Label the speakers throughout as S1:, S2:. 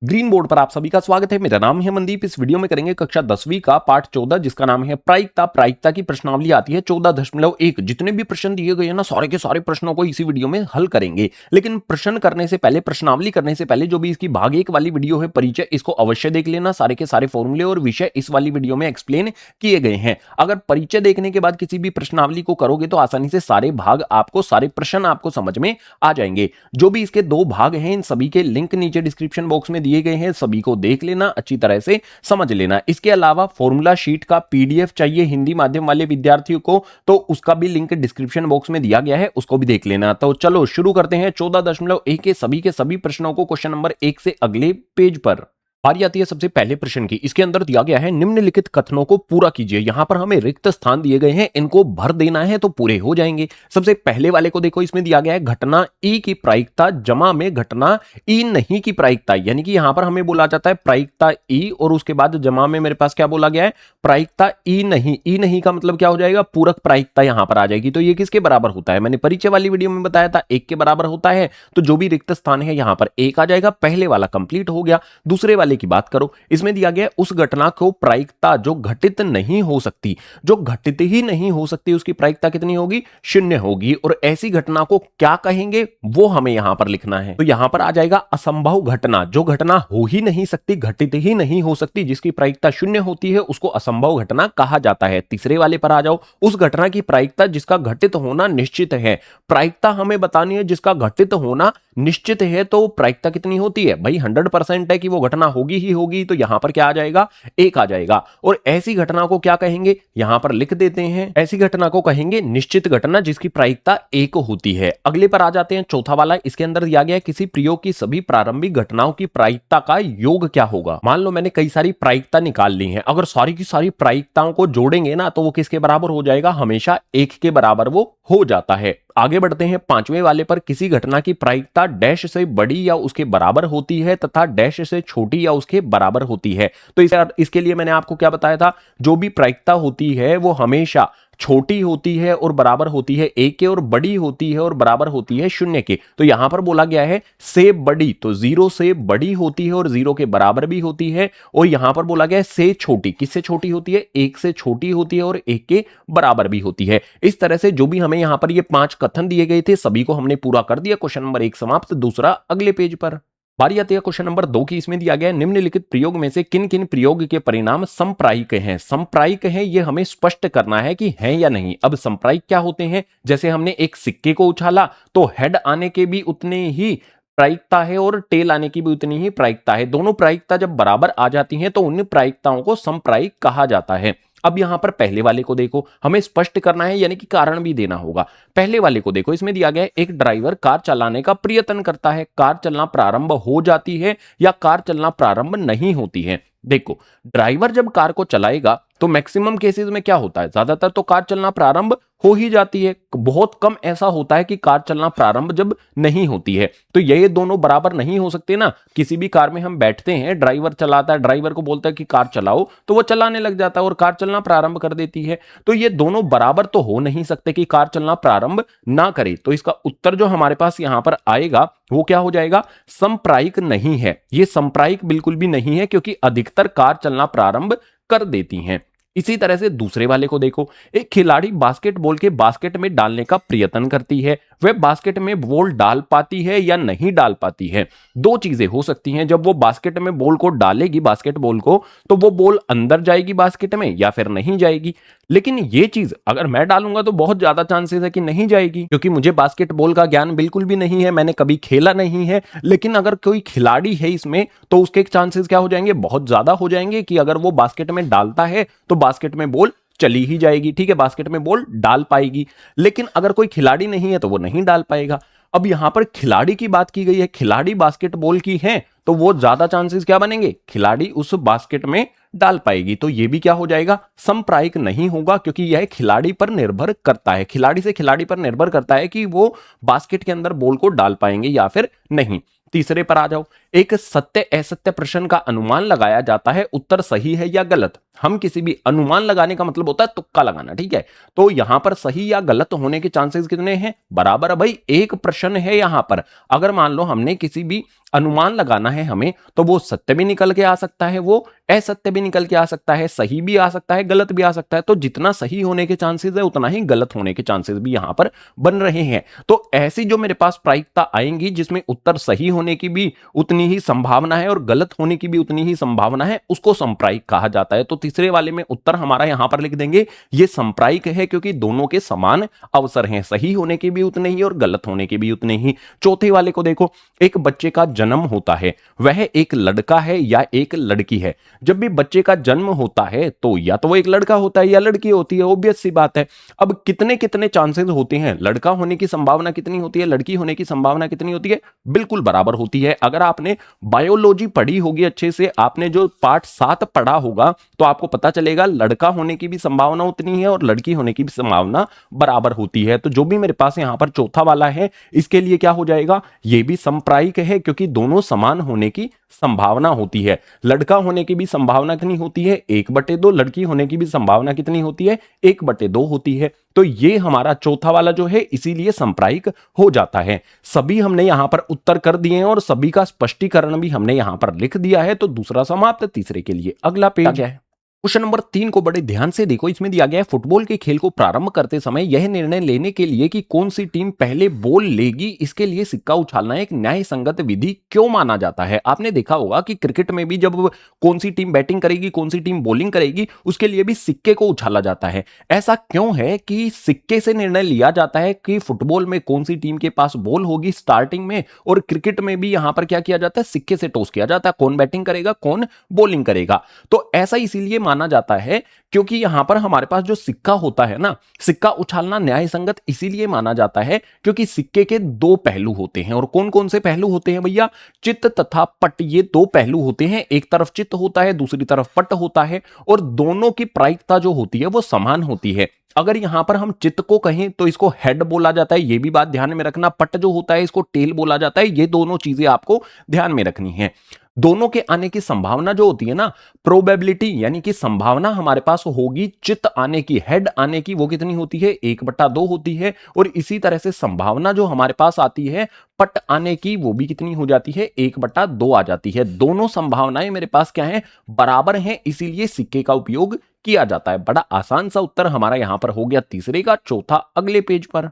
S1: Green board पर आप सभी का स्वागत है। मेरा नाम है मनदीप। इस वीडियो में करेंगे कक्षा 10वीं का पाठ 14 जिसका नाम है प्रायिकता। प्रायिकता की प्रश्नावली आती है 14.1। जितने भी प्रश्न दिए गए हैं ना, सारे के सारे प्रश्नों को इसी वीडियो में हल करेंगे। लेकिन प्रश्न करने से पहले, प्रश्नावली करने से पहले जो भी इसकी भाग 1 वाली वीडियो है परिचय, इसको अवश्य देख लेना। सारे के सारे फॉर्मूले और विषय इस वाली वीडियो में एक्सप्लेन किए गए हैं। अगर परिचय देखने के बाद किसी भी प्रश्नावली को करोगे तो आसानी से सारे भाग आपको, सारे प्रश्न आपको समझ में आ जाएंगे। जो भी इसके 2 भाग हैं, इन सभी के लिंक नीचे डिस्क्रिप्शन बॉक्स में दिए गए हैं, सभी को देख लेना, अच्छी तरह से समझ लेना। इसके अलावा फॉर्मूला शीट का पीडीएफ चाहिए हिंदी माध्यम वाले विद्यार्थियों को, तो उसका भी लिंक डिस्क्रिप्शन बॉक्स में दिया गया है, उसको भी देख लेना। तो चलो शुरू करते हैं 14.1 के सभी प्रश्नों को। क्वेश्चन नंबर 1 से अगले पेज पर बारी आती है सबसे पहले प्रश्न की। इसके अंदर दिया गया है निम्नलिखित कथनों को पूरा कीजिए। यहां पर हमें रिक्त स्थान दिए गए हैं, इनको भर देना है तो पूरे हो जाएंगे। सबसे पहले वाले को देखो, इसमें दिया गया है घटना ई की प्रायिकता जमा में घटना ई नहीं की प्रायिकता। यानी कि यहां पर हमें बोला जाता है प्रायिकता ई और उसके बाद जमा में मेरे पास क्या बोला गया है, प्रायिकता ई नहीं। ई नहीं का मतलब क्या हो जाएगा, पूरक प्रायिकता यहां पर आ जाएगी। तो ये किसके बराबर होता है, मैंने परिचय वाली वीडियो में बताया था 1 के बराबर होता है। तो जो भी रिक्त स्थान है यहां पर 1 आ जाएगा। पहले वाला कंप्लीट हो गया। दूसरे वाले की बात करो, इसमें दिया गया उस घटना को प्रायिकता जो घटित नहीं हो सकती, जो घटित ही नहीं हो सकती, उसकी प्रायिकता कितनी होगी, 0 होगी। और ऐसी घटना को क्या कहेंगे वो हमें यहां पर लिखना है। तो यहां पर आ जाएगा असंभव घटना। जो घटना हो ही नहीं सकती, घटित ही नहीं हो सकती, जिसकी प्रायिकता 0 होती है, उसको असंभव घटना कहा जाता है। तीसरे वाले पर आ जाओ, उस घटना की प्रायिकता जिसका घटित होना निश्चित है। प्रायिकता हमें बतानी है जिसका घटित होना निश्चित है, तो प्रायिकता कितनी होती है भाई, 100% है कि वो घटना होगी ही होगी। तो यहां पर क्या आ जाएगा, 1 आ जाएगा। और ऐसी घटना को क्या कहेंगे, यहां पर लिख देते हैं, ऐसी घटना को कहेंगे निश्चित घटना जिसकी प्रायिकता 1 होती है। अगले पर आ जाते हैं, चौथा वाला। इसके अंदर दिया गया किसी प्रयोग की सभी प्रारंभिक घटनाओं की प्रायिकता का योग क्या होगा। मान लो मैंने कई सारी प्रायिकता निकाल ली है, अगर सारी की सारी प्रायिकताओं को जोड़ेंगे ना तो वो किसके बराबर हो जाएगा, हमेशा 1 के बराबर वो हो जाता है। आगे बढ़ते हैं 5वें वाले पर। किसी घटना की प्रायिकता डैश से बड़ी या उसके बराबर होती है तथा डैश से छोटी या उसके बराबर होती है। तो इसके लिए मैंने आपको क्या बताया था, जो भी प्रायिकता होती है वो हमेशा छोटी होती है और बराबर होती है 1 के, और बड़ी होती है और बराबर होती है 0 के। तो यहां पर बोला गया है से बड़ी, तो 0 से बड़ी होती है और 0 के बराबर भी होती है। और यहां पर बोला गया है से छोटी, किससे छोटी होती है, 1 से छोटी होती है और 1 के बराबर भी होती है। इस तरह से जो भी हमें यहां पर ये 5 कथन दिए गए थे सभी को हमने पूरा कर दिया। क्वेश्चन नंबर 1 समाप्त। दूसरा अगले पेज पर बारी आती है क्वेश्चन नंबर 2 की। इसमें दिया गया है निम्नलिखित प्रयोग में से किन किन प्रयोग के परिणाम समप्रायिक हैं। समप्रायिक हैं ये हमें स्पष्ट करना है कि हैं या नहीं। अब समप्रायिक क्या होते हैं, जैसे हमने एक सिक्के को उछाला तो हेड आने के भी उतने ही प्रायिकता है और टेल आने की भी उतनी ही प्रायिकता है। दोनों प्रायिकता जब बराबर आ जाती हैं तो उन प्रायिकताओं को समप्रायिक कहा जाता है। अब यहां पर पहले वाले को देखो, हमें स्पष्ट करना है यानी कि कारण भी देना होगा। पहले वाले को देखो, इसमें दिया गया है एक ड्राइवर कार चलाने का प्रयत्न करता है। कार चलना प्रारंभ हो जाती है या कार चलना प्रारंभ नहीं होती है। देखो, ड्राइवर जब कार को चलाएगा तो मैक्सिमम केसेस में क्या होता है, ज्यादातर तो कार चलना प्रारंभ हो ही जाती है। बहुत कम ऐसा होता है कि कार चलना प्रारंभ जब नहीं होती है। तो ये दोनों बराबर नहीं हो सकते ना। किसी भी कार में हम बैठते हैं, ड्राइवर चलाता है, ड्राइवर को बोलता है कि कार चलाओ, तो वो चलाने लग जाता है और कार चलना प्रारंभ कर देती है। तो ये दोनों बराबर तो हो नहीं सकते कि कार चलना प्रारंभ ना करे। तो इसका उत्तर जो हमारे पास यहां पर आएगा वो क्या हो जाएगा, समप्रायिक नहीं है। ये समप्रायिक बिल्कुल भी नहीं है क्योंकि अधिकतर कार चलना प्रारंभ कर देती हैं। इसी तरह से दूसरे वाले को देखो, एक खिलाड़ी बास्केटबॉल के बास्केट में डालने का प्रयत्न करती है। वह बास्केट में बॉल डाल पाती है या नहीं डाल पाती है। दो चीजें हो सकती हैं, जब वो बास्केट में बॉल को डालेगी, बास्केटबॉल को, तो वो बॉल अंदर जाएगी बास्केट में या फिर नहीं जाएगी। लेकिन ये चीज अगर मैं डालूंगा तो बहुत ज्यादा चांसेस है कि नहीं जाएगी, क्योंकि मुझे बास्केटबॉल का ज्ञान बिल्कुल भी नहीं है, मैंने कभी खेला नहीं है। लेकिन अगर कोई खिलाड़ी है इसमें तो उसके चांसेस क्या हो जाएंगे, बहुत ज्यादा हो जाएंगे कि अगर वो बास्केट में डालता है तो बास्केट में बॉल चली ही जाएगी। ठीक है, बास्केट में बॉल डाल पाएगी। लेकिन अगर कोई खिलाड़ी नहीं है तो वो नहीं डाल पाएगा। अब यहां पर खिलाड़ी की बात की गई है, खिलाड़ी बास्केटबॉल की है तो वो ज्यादा चांसेस क्या बनेंगे, खिलाड़ी उस बास्केट में डाल पाएगी। तो ये भी क्या हो जाएगा, समप्रायिक नहीं होगा, क्योंकि यह खिलाड़ी पर निर्भर करता है, खिलाड़ी से खिलाड़ी पर निर्भर करता है कि वो बास्केट के अंदर बॉल को डाल पाएंगे या फिर नहीं। तीसरे पर आ जाओ, एक सत्य असत्य प्रश्न का अनुमान लगाया जाता है, उत्तर सही है या गलत। हम किसी भी अनुमान लगाने का मतलब होता है तुक्का लगाना, ठीक है। तो यहां पर सही या गलत होने के चांसेस कितने हैं? बराबर है भाई, एक प्रश्न है यहां पर। अगर मान लो हमने किसी भी अनुमान लगाना है हमें, तो वो सत्य भी निकल के आ सकता है, वो असत्य भी निकल के आ सकता है, सही भी आ सकता है, गलत भी आ सकता है। तो जितना सही होने के चांसेस है उतना ही गलत होने के चांसेस भी यहां पर बन रहे हैं। तो ऐसी जो मेरे पास प्रायिकता आएंगी जिसमें उत्तर सही होने की भी उतनी ही संभावना है और गलत होने की भी उतनी ही संभावना है, उसको संप्रायिक कहा जाता है। तो तीसरे वाले में उत्तर हमारा यहां पर लिख देंगे, ये संप्रायिक है, क्योंकि दोनों के समान अवसर हैं, सही होने के भी उतने ही और गलत होने के भी उतने ही। चौथे वाले को देखो, एक बच्चे का जन्म होता है, वह एक लड़का है या एक लड़की है। जब भी बच्चे का जन्म होता है तो या तो वो एक लड़का होता है या लड़की होती है, ऑब्वियस सी बात है। अब कितने कितने चांसेस होते हैं, लड़का होने की संभावना कितनी होती है, लड़की होने की संभावना कितनी होती है? बिल्कुल बराबर होती है। अगर आपने बायोलॉजी पढ़ी होगी अच्छे से, आपने जो पार्ट 7 पढ़ा होगा, तो आपको पता चलेगा लड़का होने की भी संभावना उतनी है और लड़की होने की भी संभावना बराबर होती है। तो जो भी मेरे पास यहां पर चौथा वाला है, इसके लिए क्या हो जाएगा? यह भी संप्रायिक है, क्योंकि दोनों समान होने की संभावना होती है। लड़का होने की भी संभावना कितनी होती है? 1/2। लड़की होने की भी संभावना कितनी होती है? 1/2 होती है। तो ये हमारा चौथा वाला जो है इसीलिए संप्रायिक हो जाता है। सभी हमने यहां पर उत्तर कर दिए हैं और सभी का स्पष्टीकरण भी हमने यहां पर लिख दिया है। तो दूसरा समाप्त। तीसरे के लिए अगला पेज है। क्वेश्चन नंबर 3 को बड़े ध्यान से देखो। इसमें दिया गया है, फुटबॉल के खेल को प्रारंभ करते समय यह निर्णय लेने के लिए कि कौन सी टीम पहले बॉल लेगी, इसके लिए सिक्का उछालना एक न्याय संगत विधि क्यों माना जाता है? आपने देखा होगा कि क्रिकेट में भी जब कौन सी टीम बैटिंग करेगी, कौन सी टीम बॉलिंग करेगी, उसके लिए भी सिक्के को उछाला जाता है। ऐसा क्यों है कि सिक्के से निर्णय लिया जाता है कि फुटबॉल में कौन सी टीम के पास बॉल होगी स्टार्टिंग में, और क्रिकेट में भी यहां पर क्या किया जाता है? सिक्के से टॉस किया जाता है, कौन बैटिंग करेगा, कौन बॉलिंग करेगा। तो ऐसा इसीलिए माना जाता है क्योंकि यहां पर हमारे पास जो सिक्का होता है ना, सिक्का उछालना न्याय संगत इसीलिए माना जाता है क्योंकि सिक्के के दो पहलू होते हैं। और कौन कौन से पहलू होते हैं भैया? चित्त तथा पट, ये दो पहलू होते हैं। एक तरफ चित्त होता है, दूसरी तरफ पट होता है, और दोनों की प्रायिकता जो होती है वो समान होती है। अगर यहां पर हम चित्त को कहें तो इसको हेड बोला जाता है, ये भी बात ध्यान में रखना। पट जो होता है इसको टेल बोला जाता है। ये दोनों चीजें आपको ध्यान में रखनी है। दोनों के आने की संभावना जो होती है ना, प्रोबेबिलिटी, यानी कि संभावना हमारे पास होगी चित्त आने की, हेड आने की, वो कितनी होती है? 1/2 होती है। और इसी तरह से संभावना जो हमारे पास आती है पट आने की, वो भी कितनी हो जाती है? 1/2 आ जाती है। दोनों संभावनाएं मेरे पास क्या है? बराबर हैं, इसीलिए सिक्के का उपयोग किया जाता है। बड़ा आसान सा उत्तर हमारा यहां पर हो गया तीसरे का। चौथा अगले पेज पर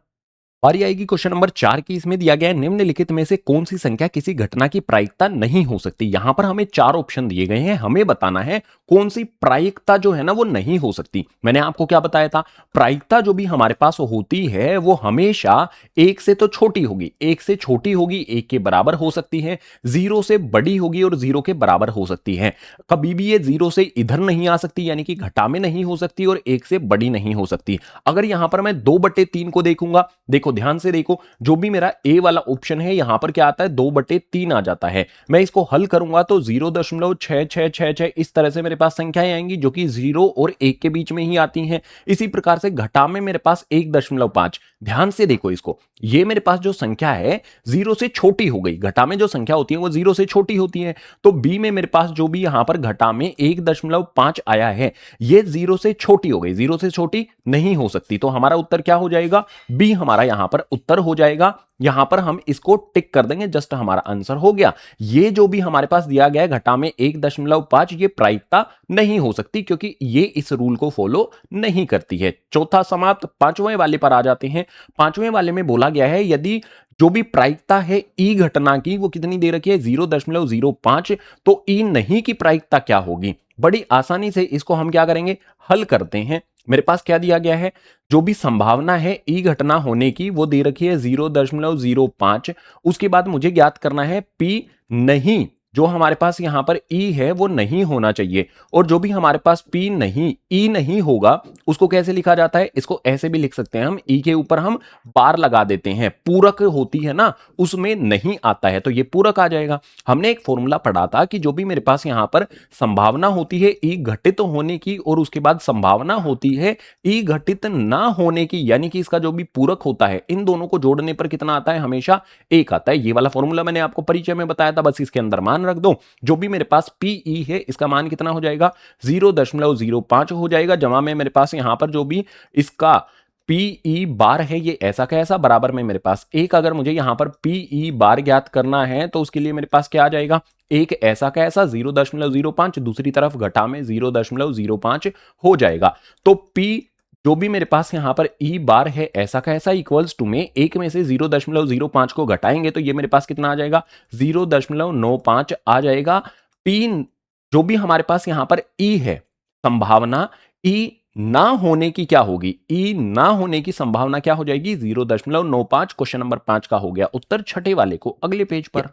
S1: बारी आएगी क्वेश्चन नंबर 4 की। इसमें दिया गया है, निम्नलिखित में से कौन सी संख्या किसी घटना की प्रायिकता नहीं हो सकती? यहां पर हमें 4 ऑप्शन दिए गए हैं, हमें बताना है कौन सी प्रायिकता जो है ना वो नहीं हो सकती। मैंने आपको क्या बताया था? प्रायिकता जो भी हमारे पास होती है वो हमेशा 1 से तो छोटी होगी, 1 से छोटी होगी, 1 के बराबर हो सकती है, 0 से बड़ी होगी और 0 के बराबर हो सकती है। कभी भी ये 0 से इधर नहीं आ सकती, यानी कि घटा में नहीं हो सकती, और 1 से बड़ी नहीं हो सकती। अगर यहां पर मैं 2/3 को देखूंगा, देखो ध्यान से देखो, जो भी मेरा ए वाला ऑप्शन है यहां पर क्या आता है? 2/3 आ जाता है। मैं इसको हल करूंगा तो 0.6666 इस तरह से मेरे पास संख्याएं आएंगी जो कि 0 और 1 के बीच में ही आती हैं। इसी प्रकार से घटा में मेरे पास 1.5। ध्यान से देखो इसको, ये मेरे पास जो संख्या है 0 से छोटी हो गई। घटा में जो संख्या होती है वो 0 से छोटी होती है। तो बी में मेरे पास जो भी यहां पर घटा में 1.5 आया है, ये 0 से छोटी हो गई, 0 से छोटी नहीं हो सकती। तो हमारा उत्तर क्या हो जाएगा? बी हमारा यहां पर उत्तर हो जाएगा। यहां पर हम इसको टिक कर देंगे, जस्ट हमारा आंसर हो गया। ये जो भी हमारे पास दिया गया है घटा में 1.5, ये प्रायिकता नहीं हो सकती क्योंकि ये इस रूल को फॉलो नहीं करती है। चौथा समाप्त। पांचवें वाले पर आ जाते हैं। पांचवें वाले में बोला गया है, यदि जो भी प्रायिकता है ई घटना की वो कितनी दे रखी है? 0.05, तो ई नहीं की प्रायिकता क्या होगी? बड़ी आसानी से इसको हम क्या करेंगे? हल करते हैं। मेरे पास क्या दिया गया है? जो भी संभावना है ई घटना होने की वो दे रखी है 0.05। उसके बाद मुझे ज्ञात करना है पी नहीं जो हमारे पास यहां पर ई है वो नहीं होना चाहिए, और जो भी हमारे पास पी नहीं ई नहीं होगा उसको कैसे लिखा जाता है, इसको ऐसे भी लिख सकते हैं हम, ई के ऊपर हम बार लगा देते हैं, पूरक होती है ना उसमें नहीं आता है तो ये पूरक आ जाएगा। हमने एक फॉर्मूला पढ़ा था कि जो भी मेरे पास यहां पर संभावना होती है ई घटित होने की, और उसके बाद संभावना होती है ई घटित ना होने की, यानी कि इसका जो भी पूरक होता है इन दोनों को जोड़ने पर कितना आता है, हमेशा एक आता है। ये वाला फॉर्मूला मैंने आपको परिचय में बताया था, बस इसके अंदर मान रख दो। जो भी मेरे पास पीई है इसका मान कितना हो जाएगा, 0.05 हो जाएगा, जमा में मेरे पास यहां पर जो भी इसका पीई बार है ये ऐसा का ऐसा, बराबर में मेरे पास एक, अगर मुझे यहां पर पीई बार ज्ञात करना है तो उसके लिए मेरे पास क्या आ जाएगा, एक ऐसा का ऐसा 0.05, दूसरी तरफ घटा में 0.05 हो जाएगा। तो पी जो भी मेरे पास यहां पर ई बार है ऐसा का ऐसा इक्वल्स टू में एक में से 0.05 को घटाएंगे तो ये मेरे पास कितना आ जाएगा, 0.95 आ जाएगा। पी जो भी हमारे पास यहां पर ई है, संभावना ई ना होने की क्या होगी, ई ना होने की संभावना क्या हो जाएगी, 0.95। क्वेश्चन नंबर 5 का हो गया उत्तर। छठे वाले को अगले पेज पर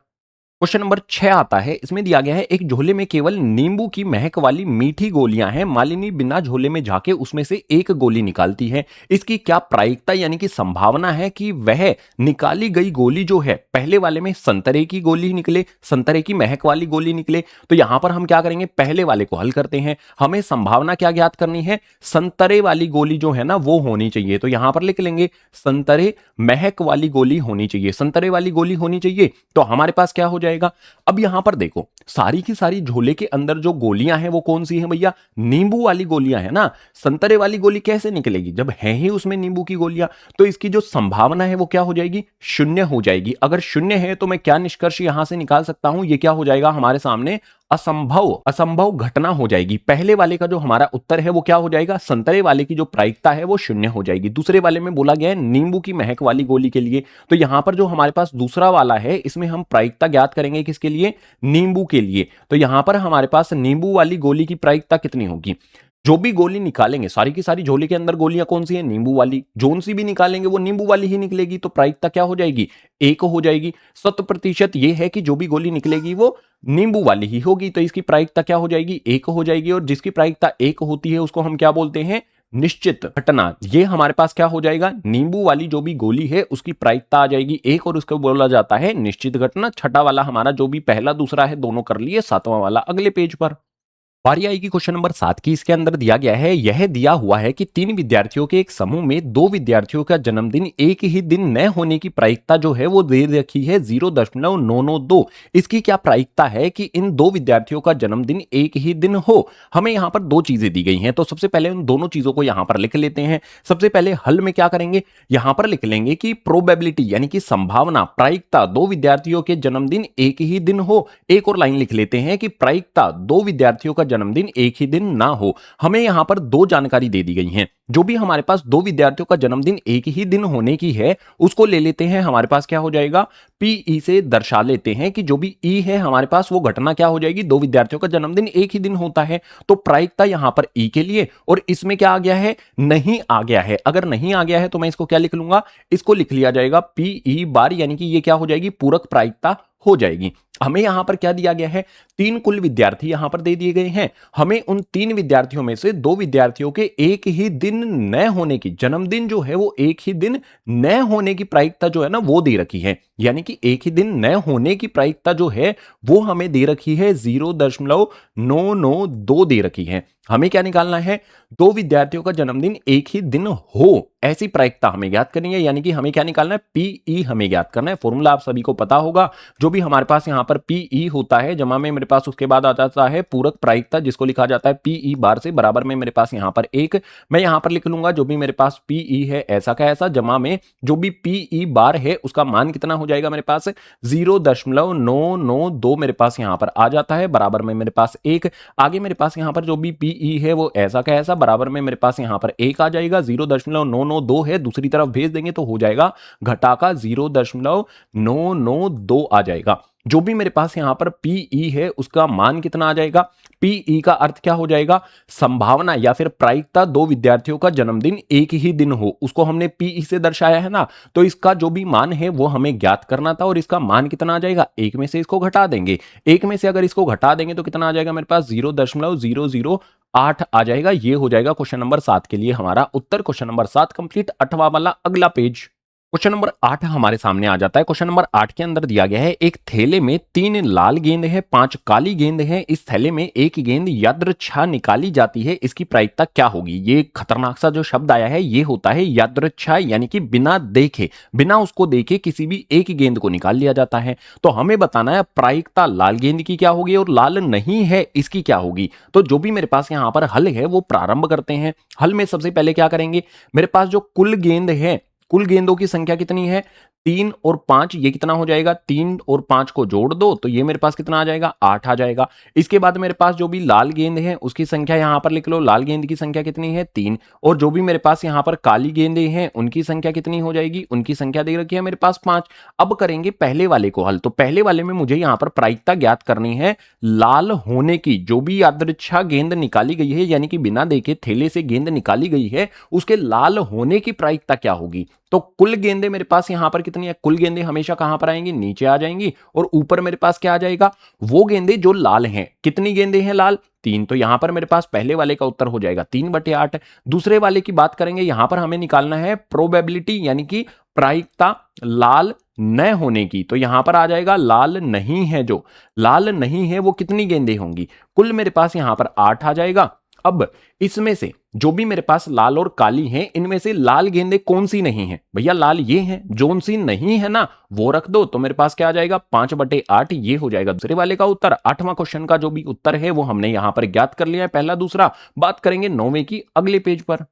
S1: क्वेश्चन नंबर 6 आता है, इसमें दिया गया है एक झोले में केवल नींबू की महक वाली मीठी गोलियां हैं, मालिनी बिना झोले में जाके उसमें से एक गोली निकालती है, इसकी क्या प्रायिकता यानी कि संभावना है कि वह निकाली गई गोली जो है पहले वाले में संतरे की गोली निकले, संतरे की महक वाली गोली निकले। तो यहां पर हम क्या करेंगे, पहले वाले को हल करते हैं, हमें संभावना क्या ज्ञात करनी है, संतरे वाली गोली जो है ना वो होनी चाहिए, तो यहां पर लिख लेंगे संतरे महक वाली गोली होनी चाहिए, संतरे वाली गोली होनी चाहिए। तो हमारे पास क्या हो जाएगा, अब यहां पर देखो सारी की सारी झोले के अंदर जो गोलियां हैं वो कौन सी हैं भैया, नींबू वाली गोलियां है ना। संतरे वाली गोली कैसे निकलेगी, जब है ही उसमें नींबू की गोलियां, तो इसकी जो संभावना है वो क्या हो जाएगी, शून्य हो जाएगी। अगर शून्य है तो मैं क्या निष्कर्ष यहां से निकाल सकता हूं, ये क्या हो जाएगा हमारे सामने, असंभव, असंभव घटना हो जाएगी। पहले वाले का जो हमारा उत्तर है वो क्या हो जाएगा, संतरे वाले की जो प्रायिकता है वो शून्य हो जाएगी। दूसरे वाले में बोला गया है नींबू की महक वाली गोली के लिए, तो यहां पर जो हमारे पास दूसरा वाला है इसमें हम प्रायिकता ज्ञात करेंगे किसके लिए, नींबू के लिए। तो यहां पर हमारे पास नींबू वाली गोली की प्रायिकता कितनी होगी, जो भी गोली निकालेंगे सारी की सारी झोली के अंदर गोलियां कौन सी है, नींबू वाली, जोन सी भी निकालेंगे वो नींबू वाली ही निकलेगी, तो प्रायिकता क्या हो जाएगी, एक हो जाएगी। 100% ये है कि जो भी गोली निकलेगी वो नींबू वाली ही होगी, तो इसकी प्रायिकता क्या हो जाएगी, एक हो जाएगी। और जिसकी प्रायिकता एक होती है उसको हम क्या बोलते हैं, निश्चित घटना। ये हमारे पास क्या हो जाएगा, नींबू वाली जो भी गोली है उसकी प्रायिकता आ जाएगी एक, और उसको बोला जाता है निश्चित घटना। छठा वाला हमारा जो भी पहला दूसरा है दोनों कर लिए। सातवां वाला अगले पेज पर बारी आएगी क्वेश्चन नंबर 7 की। इसके अंदर दिया गया है, यह दिया हुआ है कि 3 विद्यार्थियों के एक समूह में 2 विद्यार्थियों का जन्मदिन एक ही दिन न होने की प्रायिकता जो है वो दे रखी है 0.992। इसकी क्या प्रायिकता है कि इन 2 विद्यार्थियों का जन्मदिन एक ही दिन हो। हमें यहां पर दो चीजें दी गई हैं, तो सबसे पहले उन दोनों चीजों को यहां पर लिख लेते हैं। सबसे पहले हल में क्या करेंगे, यहां पर लिख लेंगे कि प्रोबेबिलिटी यानी कि संभावना, प्रायिकता 2 विद्यार्थियों के जन्मदिन एक ही दिन हो। एक और लाइन लिख लेते हैं कि प्रायिकता 2 विद्यार्थियों का जन्मदिन एक ही दिन ना हो। हमें यहां पर दो जानकारी दे दी गई हैं, जो भी हमारे पास 2 विद्यार्थियों का जन्मदिन एक ही दिन होने की है उसको ले लेते हैं, हमारे पास क्या हो जाएगा, पीई से दर्शा लेते हैं कि जो भी ई है हमारे पास वो घटना क्या हो जाएगी, 2 विद्यार्थियों का जन्मदिन एक ही दिन होता है। तो प्रायिकता यहां पर ई के लिए, और इसमें क्या आ गया है, नहीं आ गया है। अगर नहीं आ गया है तो मैं इसको क्या लिख लूंगा, इसको लिख लिया जाएगा पीई बार, यानी कि ये क्या हो जाएगी, पूरक प्रायिकता हो जाएगी। हमें यहां पर क्या दिया गया है, 3 कुल विद्यार्थी यहां पर दे दिए गए हैं। हमें उन 3 विद्यार्थियों में से 2 विद्यार्थियों के एक ही दिन न होने की, जन्मदिन जो है वो एक ही दिन न होने की प्रायिकता जो है ना वो दे रखी है, यानी कि एक ही दिन न होने की प्रायिकता जो है वो हमें दे रखी है 0.992 दे रखी है। हमें क्या निकालना है, 2 विद्यार्थियों का जन्मदिन एक ही दिन हो ऐसी प्रायिकता हमें ज्ञात करनी है, यानी कि हमें क्या निकालना है, पीई हमें ज्ञात करना है। फॉर्मूला आप सभी को पता होगा, जो भी हमारे पास यहां पर पीई होता है जमा में मेरे पास उसके बाद आ जाता है पूरक प्रायिकता, जिसको लिखा जाता है पीई बार से, बराबर में मेरे पास यहां पर एक, मैं यहां पर लिख लूंगा जो भी मेरे पास पीई है ऐसा का ऐसा, जमा में जो भी पीई बार है उसका मान कितना हो जाएगा, मेरे पास 0.992 मेरे पास यहां पर आ जाता है, बराबर में मेरे पास एक। आगे मेरे पास यहां पर जो भी पीई है वो ऐसा का ऐसा, बराबर में मेरे पास यहां पर एक आ जाएगा। 0.992 है, दूसरी तरफ भेज देंगे तो हो जाएगा घटा का 0.992 आ जाएगा। जो भी मेरे पास यहां पर पीई है उसका मान कितना आ जाएगा। पीई का अर्थ क्या हो जाएगा, संभावना या फिर प्रायिकता दो विद्यार्थियों का जन्मदिन एक ही दिन हो, उसको हमने पीई से दर्शाया है ना। तो इसका जो भी मान है वो हमें ज्ञात करना था और इसका मान कितना आ जाएगा, एक में से इसको घटा देंगे। एक में से अगर इसको घटा देंगे तो कितना आ जाएगा मेरे पास 0.008 आ जाएगा। ये हो जाएगा क्वेश्चन नंबर 7 के लिए हमारा उत्तर। Question number 7 complete. 8वां वाला अगला पेज, क्वेश्चन नंबर 8 हमारे सामने आ जाता है। क्वेश्चन नंबर 8 के अंदर दिया गया है एक थैले में 3 लाल गेंद है, 5 काली गेंद है। इस थैले में एक गेंद यादृच्छा निकाली जाती है, इसकी प्रायिकता क्या होगी। ये खतरनाक सा जो शब्द आया है ये होता है यादृच्छा, यानी कि बिना देखे, बिना उसको देखे किसी भी एक गेंद को निकाल लिया जाता है। तो हमें बताना है प्रायिकता लाल गेंद की क्या होगी और लाल नहीं है इसकी क्या होगी। तो जो भी मेरे पास यहां पर हल है वो प्रारंभ करते हैं। हल में सबसे पहले क्या करेंगे, मेरे पास जो कुल गेंद है, कुल गेंदों की संख्या कितनी है, 3 और 5, ये कितना हो जाएगा, 3 और 5 को जोड़ दो तो ये मेरे पास कितना आ जाएगा, 8 आ जाएगा। इसके बाद मेरे पास जो भी लाल गेंद है उसकी संख्या यहां पर लिख लो, लाल गेंद की संख्या कितनी है, 3। और जो भी मेरे पास यहां पर काली गेंदें हैं उनकी संख्या कितनी हो जाएगी, उनकी संख्या दे रखी है मेरे पास 5। अब करेंगे पहले वाले को हल। तो पहले वाले में मुझे यहां पर प्रायिकता ज्ञात करनी है लाल होने की। जो भी यादृच्छा गेंद निकाली गई है, यानी कि बिना देखे थैले से गेंद निकाली गई है, उसके लाल होने की प्रायिकता क्या होगी। तो कुल गेंदें मेरे पास यहां पर कितनी है, कुल गेंदें हमेशा कहां पर आएंगी, नीचे आ जाएंगी। और ऊपर मेरे पास क्या आ जाएगा, वो गेंदें जो लाल हैं। कितनी गेंदें हैं लाल, 3। तो यहां पर मेरे पास पहले वाले का उत्तर हो जाएगा 3/8। दूसरे वाले की बात करेंगे, यहां पर हमें निकालना है प्रोबेबिलिटी, यानी कि प्रायिकता लाल न होने की। तो यहां पर आ जाएगा लाल नहीं है, जो लाल नहीं है वो कितनी गेंदें होंगी, कुल मेरे पास यहां पर 8 आ जाएगा। अब इसमें से जो भी मेरे पास लाल और काली हैं, इनमें से लाल गेंदें कौन सी नहीं है, भैया लाल ये हैं, जोन सी नहीं है ना वो रख दो। तो मेरे पास क्या आ जाएगा, 5/8। ये हो जाएगा दूसरे वाले का उत्तर। 8वां क्वेश्चन का जो भी उत्तर है वो हमने यहां पर ज्ञात कर लिया है, पहला दूसरा। बात करेंगे 9वें की, अगले पेज पर।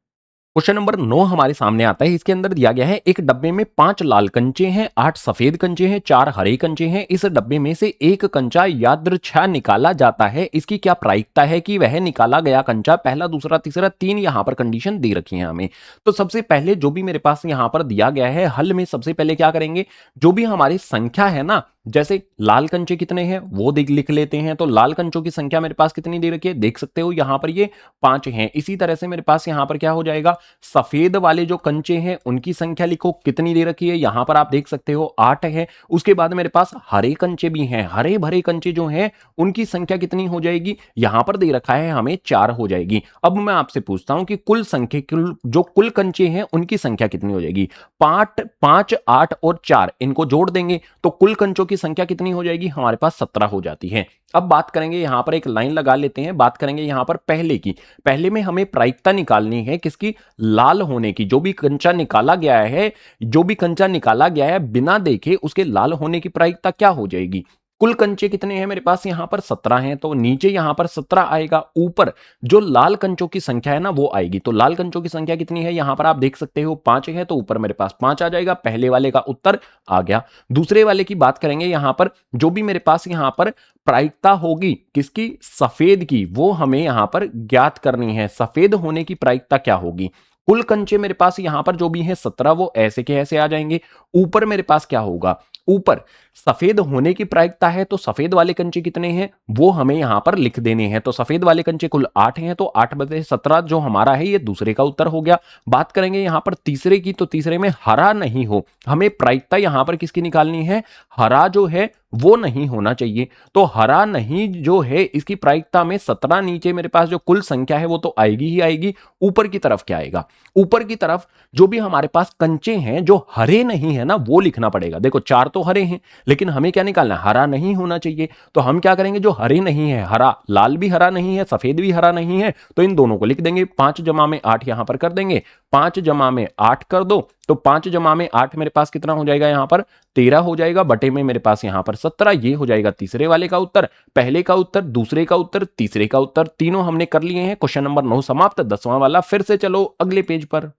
S1: क्वेश्चन नंबर 9 हमारे सामने आता है। इसके अंदर दिया गया है एक डब्बे में 5 लाल कंचे हैं, 8 सफेद कंचे हैं, 4 हरे कंचे हैं। इस डब्बे में से एक कंचा यादृच्छा निकाला जाता है, इसकी क्या प्रायिकता है कि वह निकाला गया कंचा पहला, दूसरा, तीसरा, 3 यहां पर कंडीशन दे रखी है हमें। तो सबसे पहले जो भी मेरे पास यहां पर दिया गया है हल में, सबसे पहले क्या करेंगे, जो भी हमारी संख्या है ना, जैसे लाल कंचे कितने हैं वो लिख लेते हैं। तो लाल कंचों की संख्या मेरे पास कितनी दे रखी है, देख सकते हो यहां पर ये 5 हैं। इसी तरह से मेरे पास यहां पर क्या हो जाएगा, सफेद वाले जो कंचे हैं उनकी संख्या लिखो, कितनी दे रखी है, यहां पर आप देख सकते हो 8 है। उसके बाद मेरे पास हरे कंचे भी हैं, हरे भरे कंचे जो हैं उनकी संख्या कितनी हो जाएगी, यहां पर दे रखा है हमें 4 हो जाएगी। अब मैं आपसे पूछता हूं कि कुल संख्या, जो कुल कंचे हैं उनकी संख्या कितनी हो जाएगी, 5, 8 और 4 इनको जोड़ देंगे तो कुल कंचों की संख्या कितनी हो जाएगी, हमारे पास 17 हो जाती है। अब बात करेंगे यहां पर एक लाइन लगा लेते हैं, बात करेंगे यहां पर पहले की। पहले में हमें प्रायिकता निकालनी है किसकी, लाल होने की। जो भी कंचा निकाला गया है, जो भी कंचा निकाला गया है बिना देखे, उसके लाल होने की प्रायिकता क्या हो जाएगी। कुल कंचे कितने हैं मेरे पास यहां पर 17 हैं, तो नीचे यहां पर 17 आएगा, ऊपर जो लाल कंचों की संख्या है ना वो आएगी। तो लाल कंचों की संख्या कितनी है, यहां पर आप देख सकते हो 5 है, तो ऊपर मेरे पास 5 आ जाएगा। पहले वाले का उत्तर आ गया। दूसरे वाले की बात करेंगे, यहां पर जो भी मेरे पास यहां पर प्रायिकता होगी किसकी, सफेद की, वो हमें यहां पर ज्ञात करनी है। सफेद होने की प्रायिकता क्या होगी। कुल कंचे मेरे पास यहां पर जो भी है 17, वो ऐसे के ऐसे आ जाएंगे। ऊपर मेरे पास क्या होगा, ऊपर सफेद होने की प्रायिकता है, तो सफेद वाले कंचे कितने हैं वो हमें यहां पर लिख देने हैं। तो सफेद वाले कंचे कुल 8 हैं, तो 8/17 जो हमारा है ये दूसरे का उत्तर हो गया। बात करेंगे यहां पर तीसरे की, तो तीसरे में हरा नहीं हो, हमें प्रायिकता यहां पर किसकी निकालनी है, हरा जो है वो नहीं होना चाहिए। तो हरा नहीं जो है इसकी प्रायिकता में 17, नीचे मेरे पास जो कुल संख्या है वो तो आएगी ही आएगी। ऊपर की तरफ क्या आएगा, ऊपर की तरफ जो भी हमारे पास कंचे हैं जो हरे नहीं है ना वो लिखना पड़ेगा। देखो 4 तो हरे हैं, लेकिन हमें क्या निकालना है, हरा नहीं होना चाहिए। तो हम क्या करेंगे, जो हरे नहीं है, हरा, लाल भी हरा नहीं है, सफेद भी हरा नहीं है, तो इन दोनों को लिख देंगे। 5 जमा में 8 यहां पर कर देंगे, 5 जमा में 8 कर दो, तो 5 जमा में 8 मेरे पास कितना हो जाएगा, यहां पर 13 हो जाएगा, बटे में मेरे पास यहां पर 17। ये हो जाएगा तीसरे वाले का उत्तर। पहले का उत्तर, दूसरे का उत्तर, तीसरे का उत्तर, तीनों हमने कर लिए हैं। क्वेश्चन नंबर 9 समाप्त। 10वां वाला फिर से चलो अगले पेज पर।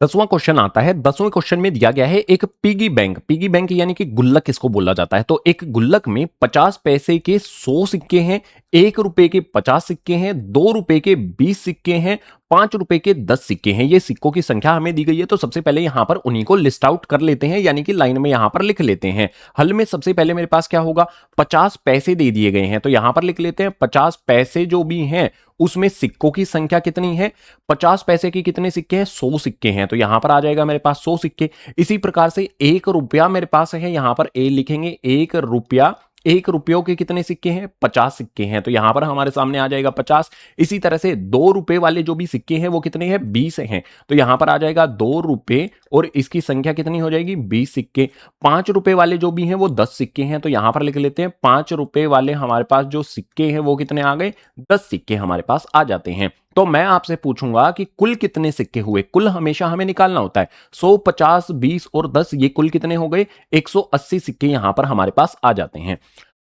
S1: 10वां क्वेश्चन आता है। 10वें क्वेश्चन में दिया गया है एक पिगी बैंक। पिगी बैंक यानी कि गुल्लक किसको बोला जाता है, तो एक गुल्लक में 50 पैसे के 100 सिक्के हैं, ₹1 के 50 सिक्के हैं, ₹2 के 20 सिक्के हैं, ₹5 के 10 सिक्के हैं। ये सिक्कों की संख्या हमें दी गई है, तो सबसे पहले यहां पर उन्हीं को लिस्ट आउट कर लेते हैं, यानी कि लाइन में यहां पर लिख लेते हैं। हल में सबसे पहले मेरे पास क्या होगा, 50 पैसे दे दिए गए हैं, तो यहां पर लिख लेते हैं 50 पैसे जो भी हैं उसमें सिक्कों की संख्या कितनी है, 50 पैसे के कितने सिक्के हैं, 100 सिक्के हैं, तो यहां पर आ जाएगा मेरे पास 100 सिक्के। इसी प्रकार से ₹1 मेरे पास है, यहां पर ए लिखेंगे, ₹1, ₹1 के कितने सिक्के हैं, 50 सिक्के हैं, तो यहां पर हमारे सामने आ जाएगा 50। इसी तरह से ₹2 वाले जो भी सिक्के हैं वो कितने हैं, 20 हैं, तो यहां पर आ जाएगा ₹2 और इसकी संख्या कितनी हो जाएगी, 20 सिक्के। ₹5 वाले जो भी हैं वो 10 सिक्के हैं, तो यहां पर लिख लेते हैं ₹5 वाले हमारे पास जो सिक्के हैं वो कितने आ गए, 10 सिक्के हमारे पास आ जाते हैं। तो मैं आपसे पूछूंगा कि कुल कितने सिक्के हुए, कुल हमेशा हमें निकालना होता है। 100, 50, 20 और 10, ये कुल कितने हो गए, 180 सिक्के यहां पर हमारे पास आ जाते हैं।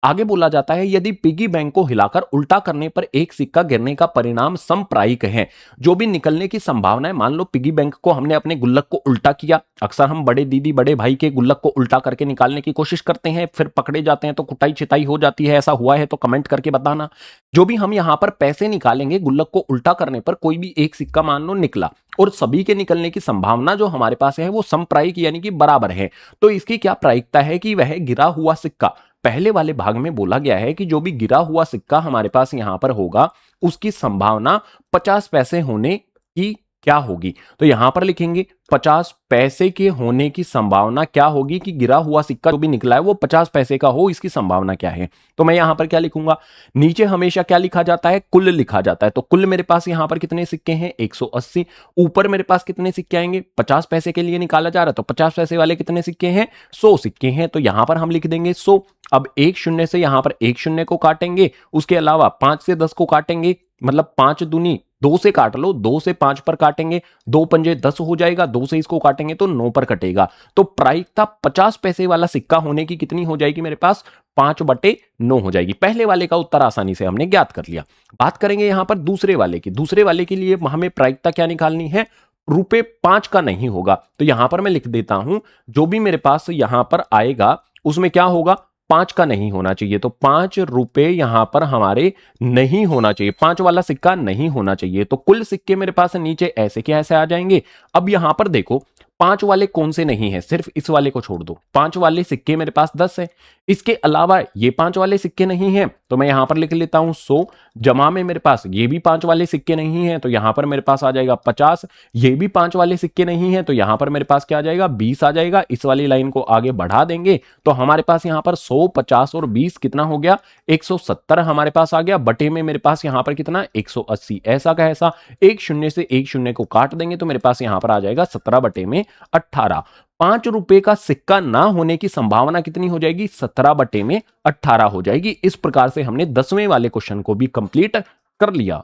S1: आगे बोला जाता है, यदि पिगी बैंक को हिलाकर उल्टा करने पर एक सिक्का गिरने का परिणाम समप्रायिक है, जो भी निकलने की संभावना है, मान लो पिगी बैंक को हमने अपने गुल्लक को उल्टा किया, अक्सर हम बड़े दीदी बड़े भाई के गुल्लक को उल्टा करके निकालने की कोशिश करते हैं, फिर पकड़े जाते हैं तो कुटाई छिताई हो जाती है, ऐसा हुआ है तो कमेंट करके बताना। जो भी हम यहां पर पैसे निकालेंगे गुल्लक को उल्टा करने पर, कोई भी एक सिक्का मान लो निकला और सभी के निकलने की संभावना जो हमारे पास है वो समप्रायिक यानी कि बराबर है, तो इसकी क्या प्रायिकता है कि वह गिरा हुआ सिक्का, पहले वाले भाग में बोला गया है कि जो भी गिरा हुआ सिक्का हमारे पास यहां पर होगा उसकी संभावना 50 पैसे होने की क्या होगी, तो यहां पर लिखेंगे 50 पैसे के होने की संभावना क्या होगी कि गिरा हुआ सिक्का जो भी निकला है वो 50 पैसे का हो, इसकी संभावना क्या है। तो मैं यहां पर क्या लिखूंगा, नीचे हमेशा क्या लिखा जाता है, कुल लिखा जाता है, तो कुल मेरे पास यहां पर कितने सिक्के हैं, 180। ऊपर मेरे पास कितने सिक्के आएंगे, 50 पैसे के लिए निकाला जा रहा है, तो 50 पैसे वाले कितने सिक्के हैं, 100 सिक्के हैं, तो यहां पर हम लिख देंगे 100। अब एक शून्य से यहां पर एक शून्य को काटेंगे, उसके अलावा 5 से 10 को काटेंगे, मतलब 5 दूनी 2 से काट लो, 2 से 5 पर काटेंगे, 2 पंजे 10 हो जाएगा, 2 से इसको काटेंगे तो 9 पर कटेगा, तो प्रायिकता 50 पैसे वाला सिक्का होने की कितनी हो जाएगी मेरे पास, 5/9 हो जाएगी। पहले वाले का उत्तर आसानी से हमने ज्ञात कर लिया। बात करेंगे यहां पर दूसरे वाले की, दूसरे वाले के लिए हमें प्रायिकता क्या निकालनी है, ₹5 का नहीं होगा, तो यहां पर मैं लिख देता हूं, जो भी मेरे पास यहां पर आएगा उसमें क्या होगा, 5 का नहीं होना चाहिए, तो ₹5 यहां पर हमारे नहीं होना चाहिए, 5 वाला सिक्का नहीं होना चाहिए, तो कुल सिक्के मेरे पास नीचे ऐसे के ऐसे आ जाएंगे। अब यहां पर देखो 5 वाले कौन से नहीं है, सिर्फ इस वाले को छोड़ दो, 5 वाले सिक्के मेरे पास 10 है, इसके अलावा ये 5 वाले सिक्के नहीं है, तो मैं यहां पर लिख लेता हूं 100, जमा में मेरे पास ये भी 5 वाले सिक्के नहीं है, तो यहां पर मेरे पास आ जाएगा 50, ये भी 5 वाले सिक्के नहीं है, तो यहां पर मेरे पास क्या आ जाएगा, 20 आ जाएगा। इस वाली लाइन को आगे बढ़ा देंगे तो हमारे पास यहां पर 100, 50 और 20 कितना हो गया, 170 हमारे पास आ गया, बटे में मेरे पास यहां पर कितना, 180, ऐसा का ऐसा, एक शून्य से एक शून्य को काट देंगे तो मेरे पास यहां पर आ जाएगा 17/18। ₹5 का सिक्का ना होने की संभावना कितनी हो जाएगी, 17/18 हो जाएगी। इस प्रकार से हमने 10वें वाले क्वेश्चन को भी कंप्लीट कर लिया।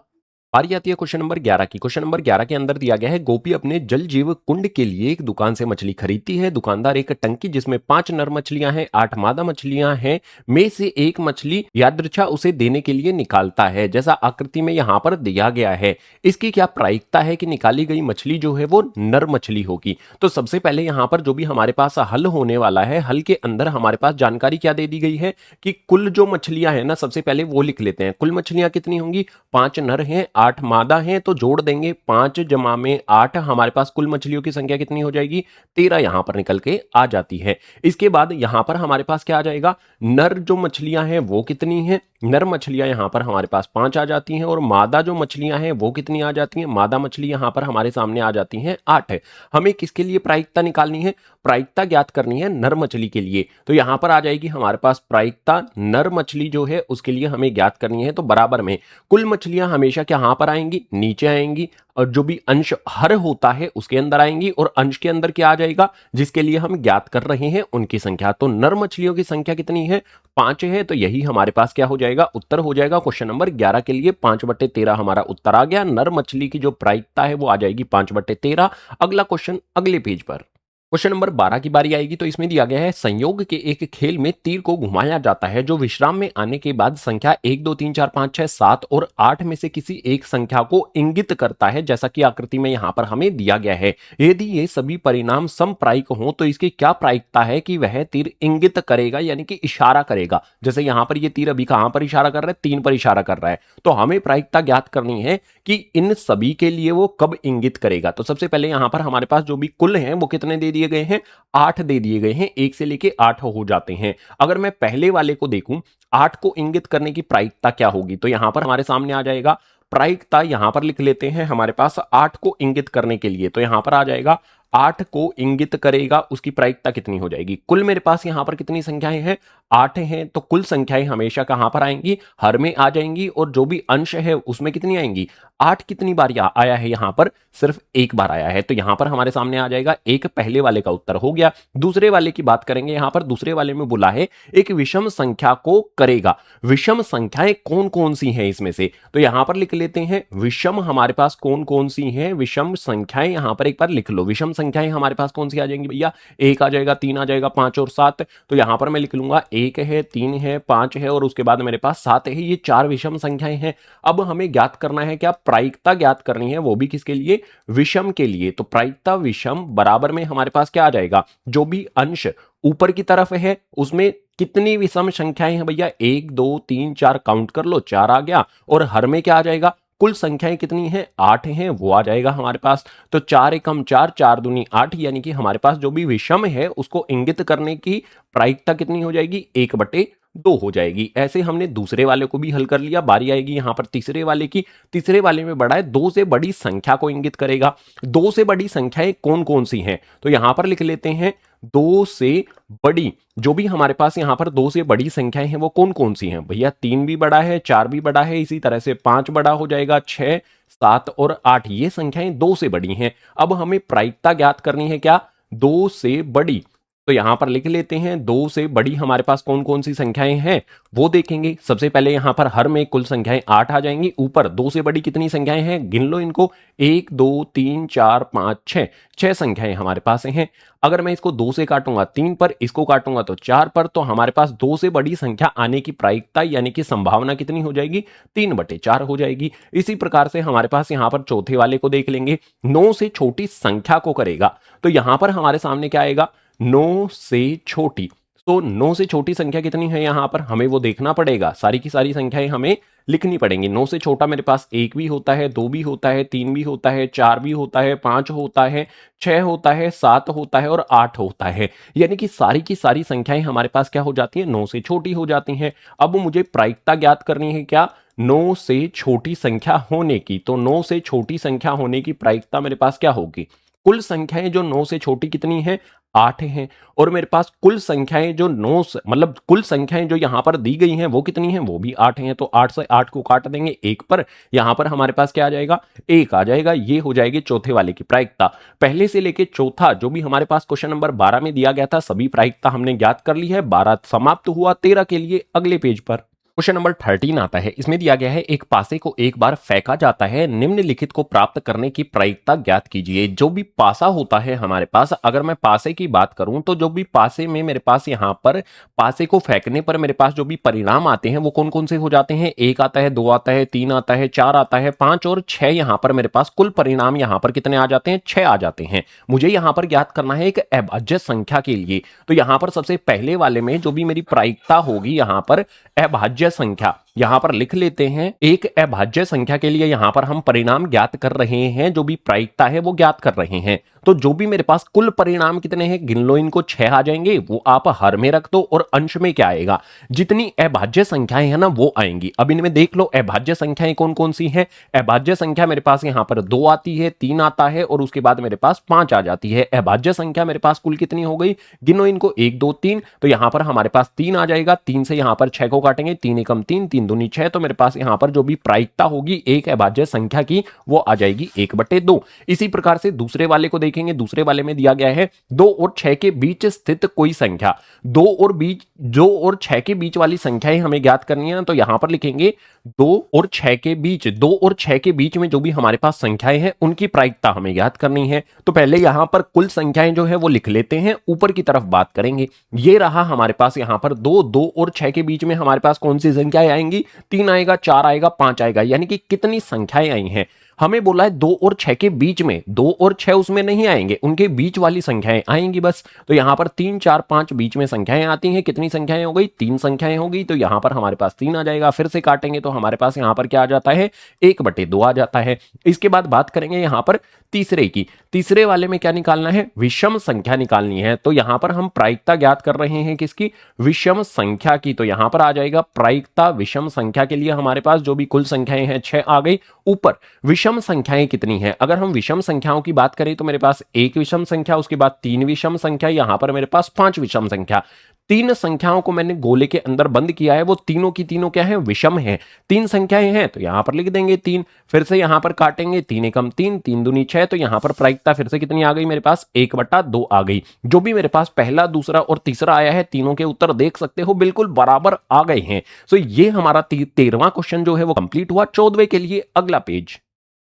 S1: बारी आती है क्वेश्चन नंबर 11 की। क्वेश्चन नंबर 11 के अंदर दिया गया है, गोपी अपने जल जीव कुंड के लिए एक दुकान से मछली खरीदती है। दुकानदार एक टंकी जिसमें 5 नर मछलियां हैं, 8 मादा मछलियां हैं, में से एक मछली यादृच्छा उसे देने के लिए निकालता है, जैसा आकृति में यहां पर दिया गया है। इसकी क्या प्रायिकता है कि निकाली गई मछली जो है वो नर मछली होगी। तो सबसे पहले यहां पर जो भी हमारे पास हल होने वाला है, हल के अंदर हमारे पास जानकारी क्या दे दी गई है कि कुल जो मछलियां हैं ना, सबसे पहले वो लिख लेते हैं। कुल मछलियां कितनी होंगी, 5 नर हैं, 8 मादा हैं, तो जोड़ देंगे 5 जमा में 8, हमारे पास कुल मछलियों की संख्या कितनी हो जाएगी, 13 यहां पर निकल के आ जाती है। इसके बाद यहां पर हमारे पास क्या आ जाएगा, नर जो मछलियां हैं वो कितनी हैं, नर मछलियां यहां पर हमारे पास 5 आ जाती हैं, और मादा जो मछलियां हैं वो कितनी आ जाती हैं, मादा मछली यहां पर हमारे सामने आ जाती हैं 8। हमें किसके लिए प्रायिकता निकालनी है, प्रायिकता ज्ञात करनी है नर मछली के लिए, तो यहां पर आ जाएगी हमारे पास प्रायिकता नर मछली जो है उसके लिए हमें ज्ञात करनी है। तो बराबर में कुल मछलियां हमेशा कहां पर आएंगी, नीचे आएंगी, और जो भी अंश हर होता है उसके अंदर आएंगी, और अंश के अंदर क्या आ जाएगा, जिसके लिए हम ज्ञात कर रहे हैं उनकी संख्या। तो नर मछलियों की संख्या कितनी है, 5 है, तो यही हमारे पास क्या हो जाएगा, उत्तर हो जाएगा। क्वेश्चन नंबर 11 के लिए 5/13 हमारा उत्तर आ गया। नर मछली की जो प्रायिकता है वो आ जाएगी 5/13। अगला क्वेश्चन अगले पेज पर। क्वेश्चन नंबर 12 की बारी आएगी तो इसमें दिया गया है संयोग के एक खेल में तीर को घुमाया जाता है जो विश्राम में आने के बाद संख्या 1 2 3 4 5 6 7 और 8 में से किसी एक संख्या को इंगित करता है, जैसा कि आकृति में यहां पर हमें दिया गया है। यदि ये सभी परिणाम समप्रायिक हों तो इसकी क्या प्रायिकता है कि वह तीर इंगित करेगा यानी कि इशारा करेगा। जैसे यहां पर ये तीर अभी कहां पर इशारा कर रहा है, 3 पर इशारा कर रहा है, तो हमें प्रायिकता ज्ञात करनी है कि इन सभी के लिए वो कब इंगित करेगा। तो सबसे पहले यहां पर हमारे पास जो भी कुल हैं वो कितने दे दिए गए हैं, 8 दे दिए गए हैं, 1 से लेके 8 हो जाते हैं। अगर मैं पहले वाले को देखूं 8 को इंगित करने की प्रायिकता क्या होगी, तो यहां पर हमारे सामने आ जाएगा प्रायिकता, यहां पर लिख लेते हैं हमारे पास 8 को इंगित करने के लिए, तो यहां पर आ जाएगा 8 को इंगित करेगा, उसकी प्रायिकता कितनी हो जाएगी। कुल मेरे पास यहां पर कितनी संख्याएं हैं, 8 हैं, तो कुल संख्याएं हमेशा कहां पर आएंगी, हर में आ जाएंगी, और जो भी अंश है उसमें कितनी आएंगी, 8 कितनी बार आया है, यहां पर सिर्फ एक बार आया है, तो यहां पर हमारे सामने आ जाएगा एक पहले वाले का उत्तर हो गया। दूसरे वाले की बात करेंगे, यहां पर दूसरे वाले में बोला है एक विषम संख्या को करेगा। विषम संख्याएं कौन कौन सी हैं इसमें से, तो यहां पर लिख लेते हैं विषम हमारे पास कौन कौन सी हैं, विषम संख्याएं यहां पर एक बार लिख लो। विषम संख्याएं हमारे पास कौन सी आ जाएंगी भैया, 1 आ जाएगा, 3 आ जाएगा, 5 और 7, तो यहां पर मैं लिख लूंगा 1 है, 3 है, 5 है और उसके बाद मेरे पास 7 है, ये 4 विषम संख्याएं हैं। अब हमें ज्ञात करना है क्या, प्रायिकता ज्ञात करनी है, वो भी किसके लिए, विषम के लिए। तो प्रायिकता विषम बराबर में हमारे पास क्या आ जाएगा, जो भी अंश ऊपर की तरफ है उसमें कितनी विषम संख्याएं हैं भैया, 1 2 3 4 काउंट कर लो, 4 आ गया, और हर में क्या आ जाएगा, कुल संख्याएं कितनी हैं, 8 हैं, वो आ जाएगा हमारे पास। तो 4 एकम 4, 4 दूनी 8, यानी कि हमारे पास जो भी विषम है उसको इंगित करने की प्रायिकता कितनी हो जाएगी, 1/2 हो जाएगी। ऐसे हमने दूसरे वाले को भी हल कर लिया। बारी आएगी यहां पर तीसरे वाले की। तीसरे वाले में बड़ा है 2 से बड़ी संख्या को इंगित करेगा। 2 से बड़ी संख्याएं कौन कौन सी हैं, तो यहां पर लिख लेते हैं 2 से बड़ी, जो भी हमारे पास यहां पर 2 से बड़ी संख्याएं हैं वो कौन कौन सी हैं भैया, 3 भी बड़ा है, 4 भी बड़ा है, इसी तरह से 5 बड़ा हो जाएगा, 6 7 और 8, ये संख्याएं 2 से बड़ी हैं। अब हमें प्रायिकता ज्ञात करनी है क्या, 2 से बड़ी, तो यहां पर लिख लेते हैं 2 से बड़ी हमारे पास कौन कौन सी संख्याएं हैं वो देखेंगे। सबसे पहले यहां पर हर में कुल संख्याएं 8 आ जाएंगी, ऊपर 2 से बड़ी कितनी संख्याएं हैं, गिन लो इनको, 1 2 3 4 5 6, 6 संख्याएं हमारे पास हैं। अगर मैं इसको 2 से काटूंगा 3 पर, इसको काटूंगा तो 4 पर, तो हमारे पास 2 से बड़ी संख्या आने की प्रायिकता यानी कि संभावना कितनी हो जाएगी, 3/4 हो जाएगी। इसी प्रकार से हमारे पास यहां पर चौथे वाले को देख लेंगे, 9 से छोटी संख्या को करेगा, तो यहां पर हमारे सामने क्या आएगा, 9 से छोटी। तो 9 से छोटी संख्या कितनी है यहां पर, हमें वो देखना पड़ेगा, सारी की सारी संख्याएं हमें लिखनी पड़ेंगी। 9 से छोटा मेरे पास 1 भी होता है, 2 भी होता है, 3 भी होता है, 4 भी होता है, 5 होता है, 6 होता है, 7 होता है और 8 होता है। यानी कि सारी की सारी संख्याएं हमारे पास क्या हो जाती हैं, 9 से छोटी हो जाती हैं। अब मुझे प्रायिकता ज्ञात करनी है क्या, 9 से छोटी संख्या होने की। तो 9 से छोटी संख्या होने की प्रायिकता मेरे पास क्या होगी, कुल संख्याएं जो 9 से छोटी कितनी है, 8 हैं, और मेरे पास कुल संख्याएं जो 9 मतलब कुल संख्याएं जो यहां पर दी गई हैं वो कितनी हैं, वो भी 8 हैं। तो 8 से 8 को काट देंगे 1 पर, यहां पर हमारे पास क्या आ जाएगा, 1 आ जाएगा। ये हो जाएगी चौथे वाले की प्रायिकता। पहले से लेके चौथा जो भी हमारे पास क्वेश्चन नंबर 12 में दिया गया था, सभी प्रायिकता हमने ज्ञात कर ली है। 12 समाप्त हुआ, 13 के लिए अगले पेज पर क्वेश्चन नंबर 13 आता है। इसमें दिया गया है एक पासे को एक बार फेंका जाता है, निम्नलिखित को प्राप्त करने की प्रायिकता ज्ञात कीजिए। जो भी पासा होता है हमारे पास, अगर मैं पासे की बात करूं तो जो भी पासे में मेरे पास यहां पर पासे को फेंकने पर मेरे पास जो भी परिणाम आते हैं वो कौन कौन से हो जाते हैं, 1 आता है, 2 आता है, 3 आता है, 4 आता है, 5 और 6, यहां पर मेरे पास कुल परिणाम यहां पर कितने आ जाते हैं, 6 आ जाते हैं। मुझे यहां पर ज्ञात करना है एक अभाज्य संख्या के लिए। तो यहां पर सबसे पहले वाले में जो भी मेरी प्रायिकता होगी, यहां पर अभाज्य संख्या यहां पर लिख लेते हैं। एक अभाज्य संख्या के लिए यहां पर हम परिणाम ज्ञात कर रहे हैं, जो भी प्रायिकता है वो ज्ञात कर रहे हैं। तो जो भी मेरे पास कुल परिणाम कितने हैं, गिन लो इनको, 6 आ जाएंगे, वो आप हर में रख दो, और अंश में क्या आएगा, जितनी अभाज्य संख्याएं हैं ना वो आएंगी। अब इनमें देख लो अभाज्य संख्याएं कौन कौन सी हैं। अभाज्य संख्या मेरे पास यहां पर 2 आती है, 3 आता है, और उसके बाद मेरे पास 5 आ जाती है। अभाज्य संख्या मेरे पास कुल कितनी हो गई, गिनो इनको, 1 2 3, तो यहां पर हमारे पास 3 आ जाएगा। 3 से यहां पर 6 को काटेंगे, 3 एकम 3, 3 दूनी 6, तो मेरे पास यहाँ पर जो भी प्रायिकता होगी एक अभाज्य संख्या की वो आ जाएगी 1/2। इसी प्रकार से दूसरे वाले को देखेंगे, दूसरे वाले में दिया गया है 2 और 6 के बीच स्थित कोई संख्या। 2 और 6 के बीच वाली संख्याएं हमें ज्ञात करनी है, तो यहां पर लिखेंगे 2 और 6 के बीच, 2 और 6 के बीच में जो भी हमारे पास संख्याएं हैं उनकी प्रायिकता हमें ज्ञात करनी है। तो पहले यहां पर कुल संख्याएं जो है वो लिख लेते हैं, ऊपर की तरफ बात करेंगे। ये रहा हमारे पास यहां पर 2 और 6 के बीच में हमारे पास कौन सी संख्याएं आएंगी, 3 आएगा, 4 आएगा, 5 आएगा, यानी कि कितनी संख्याएं आई हैं। हमें बोला है 2 और 6 के बीच में, 2 और 6 उसमें नहीं आएंगे, उनके बीच वाली संख्याएं आएंगी बस। तो यहां पर 3, 4, 5 बीच में संख्याएं आती हैं। कितनी संख्याएं हो गई, 3 संख्याएं हो गई। तो यहां पर हमारे पास 3 आ जाएगा। फिर से काटेंगे तो हमारे पास यहां पर क्या आ जाता है, 1/2 आ जाता है। इसके बाद बात करेंगे यहां पर तीसरे की। तीसरे वाले में क्या निकालना है, विषम संख्या निकालनी है। तो यहां पर हम प्रायिकता ज्ञात कर रहे हैं किसकी, विषम संख्या की। तो यहां पर आ जाएगा प्रायिकता विषम संख्या के लिए हमारे पास जो भी कुल संख्याएं हैं 6 आ गई। ऊपर विषम संख्याएं कितनी हैं, अगर हम विषम संख्याओं की बात करें तो मेरे पास 1 विषम संख्या, उसके बाद 3 विषम संख्या, यहां पर मेरे पास 5 विषम संख्या। 3 संख्याओं को मैंने गोले के अंदर बंद किया है, वो तीनों की तीनों क्या है, विषम है। 3 संख्याएं हैं तो यहां पर लिख देंगे 3। फिर से यहां पर काटेंगे, 3 एकम 3, 3 दूनी 6। तो यहां पर प्रायिकता फिर से कितनी आ गई, मेरे पास 1/2 आ गई। जो भी मेरे पास पहला, दूसरा और तीसरा आया है, तीनों के उत्तर देख सकते हो बिल्कुल बराबर आ गए हैं। तो ये हमारा 13वां क्वेश्चन जो है वो कंप्लीट हुआ। 14वें के लिए अगला पेज,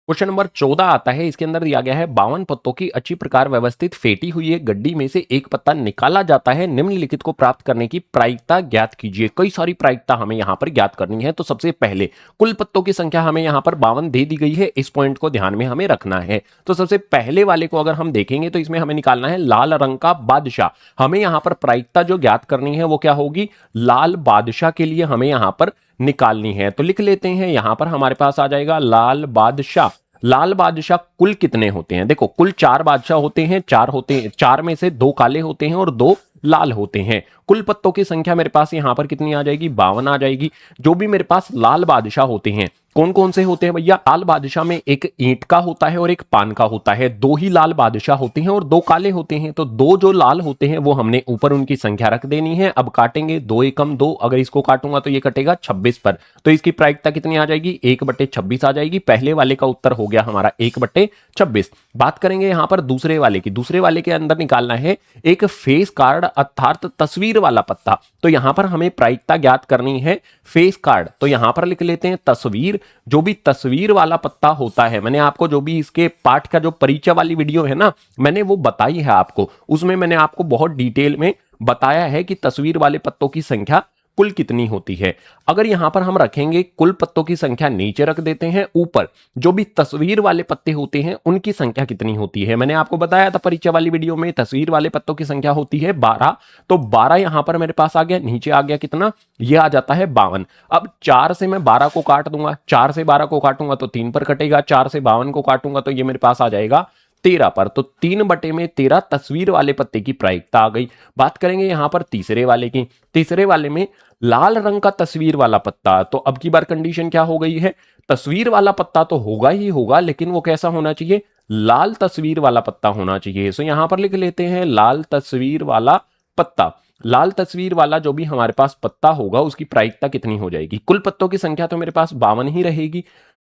S1: क्वेश्चन नंबर 14 आता है। इसके अंदर दिया गया है 52 पत्तों की अच्छी प्रकार व्यवस्थित फेटी हुई एक गड्डी में से एक पत्ता निकाला जाता है, निम्नलिखित को प्राप्त करने की प्रायिकता ज्ञात कीजिए। कई सारी प्रायिकता हमें यहां पर ज्ञात करनी है। तो सबसे पहले कुल पत्तों की संख्या हमें यहां पर 52 दे दी गई है, इस पॉइंट को ध्यान में हमें रखना है। तो सबसे पहले वाले को अगर हम देखेंगे तो इसमें हमें निकालना है लाल रंग का बादशाह। हमें यहां पर प्रायिकता जो ज्ञात करनी है वो क्या होगी, लाल बादशाह के लिए हमें यहां पर निकालनी है। तो लिख लेते हैं, यहां पर हमारे पास आ जाएगा लाल बादशाह। लाल बादशाह कुल कितने होते हैं, देखो कुल 4 बादशाह होते हैं, 4 होते हैं, 4 में से 2 काले होते हैं और 2 लाल होते हैं। कुल पत्तों की संख्या मेरे पास यहां पर कितनी आ जाएगी, 52 आ जाएगी। जो भी मेरे पास लाल बादशाह होते हैं, कौन कौन से होते हैं भैया, लाल बादशाह में एक ईंट का होता है और एक पान का होता है। 2 ही लाल बादशाह होते हैं और 2 काले होते हैं। तो 2 जो लाल होते हैं वो हमने ऊपर उनकी संख्या रख देनी है। अब काटेंगे, 2 एकम 2, अगर इसको काटूंगा तो ये कटेगा 26 पर। तो इसकी प्रायिकता कितनी आ जाएगी, 1/26 आ जाएगी। पहले वाले का उत्तर हो गया हमारा 1/26। बात करेंगे यहां पर दूसरे वाले की। दूसरे वाले के अंदर निकालना है एक फेस कार्ड अर्थात तस्वीर वाला पत्ता। तो यहां पर हमें प्रायिकता ज्ञात करनी है फेस कार्ड। तो यहां पर लिख लेते हैं तस्वीर। जो भी तस्वीर वाला पत्ता होता है, मैंने आपको जो भी इसके पाठ का जो परिचय वाली वीडियो है ना, मैंने वो बताई है आपको, उसमें मैंने आपको बहुत डिटेल में बताया है कि तस्वीर वाले पत्तों की संख्या कुल कितनी होती है। अगर यहां पर हम रखेंगे कुल पत्तों की संख्या नीचे रख देते हैं, ऊपर जो भी तस्वीर वाले पत्ते होते हैं उनकी संख्या कितनी होती है, मैंने आपको बताया था परिचय वाली वीडियो में, तस्वीर वाले पत्तों की संख्या होती है 12। तो 12 यहां पर मेरे पास आ गया, नीचे आ गया कितना, ये आ जाता है 52। अब 4 से मैं 12 को काट दूंगा, 4 से 12 को काटूंगा तो 3 पर कटेगा, 4 से 52 को काटूंगा तो ये मेरे पास आ जाएगा 13 पर। तो 3/13 तस्वीर वाले पत्ते की प्रायिकता आ गई। बात करेंगे यहां पर तीसरे वाले की। तीसरे वाले में लाल रंग का तस्वीर वाला पत्ता। तो अब की बार कंडीशन क्या हो गई है, तस्वीर वाला पत्ता तो होगा ही होगा, लेकिन वो कैसा होना चाहिए, लाल तस्वीर वाला पत्ता होना चाहिए। सो यहां पर लिख लेते हैं लाल तस्वीर वाला पत्ता। लाल तस्वीर वाला जो भी हमारे पास पत्ता होगा उसकी प्रायिकता कितनी हो जाएगी, कुल पत्तों की संख्या तो मेरे पास 52 ही रहेगी।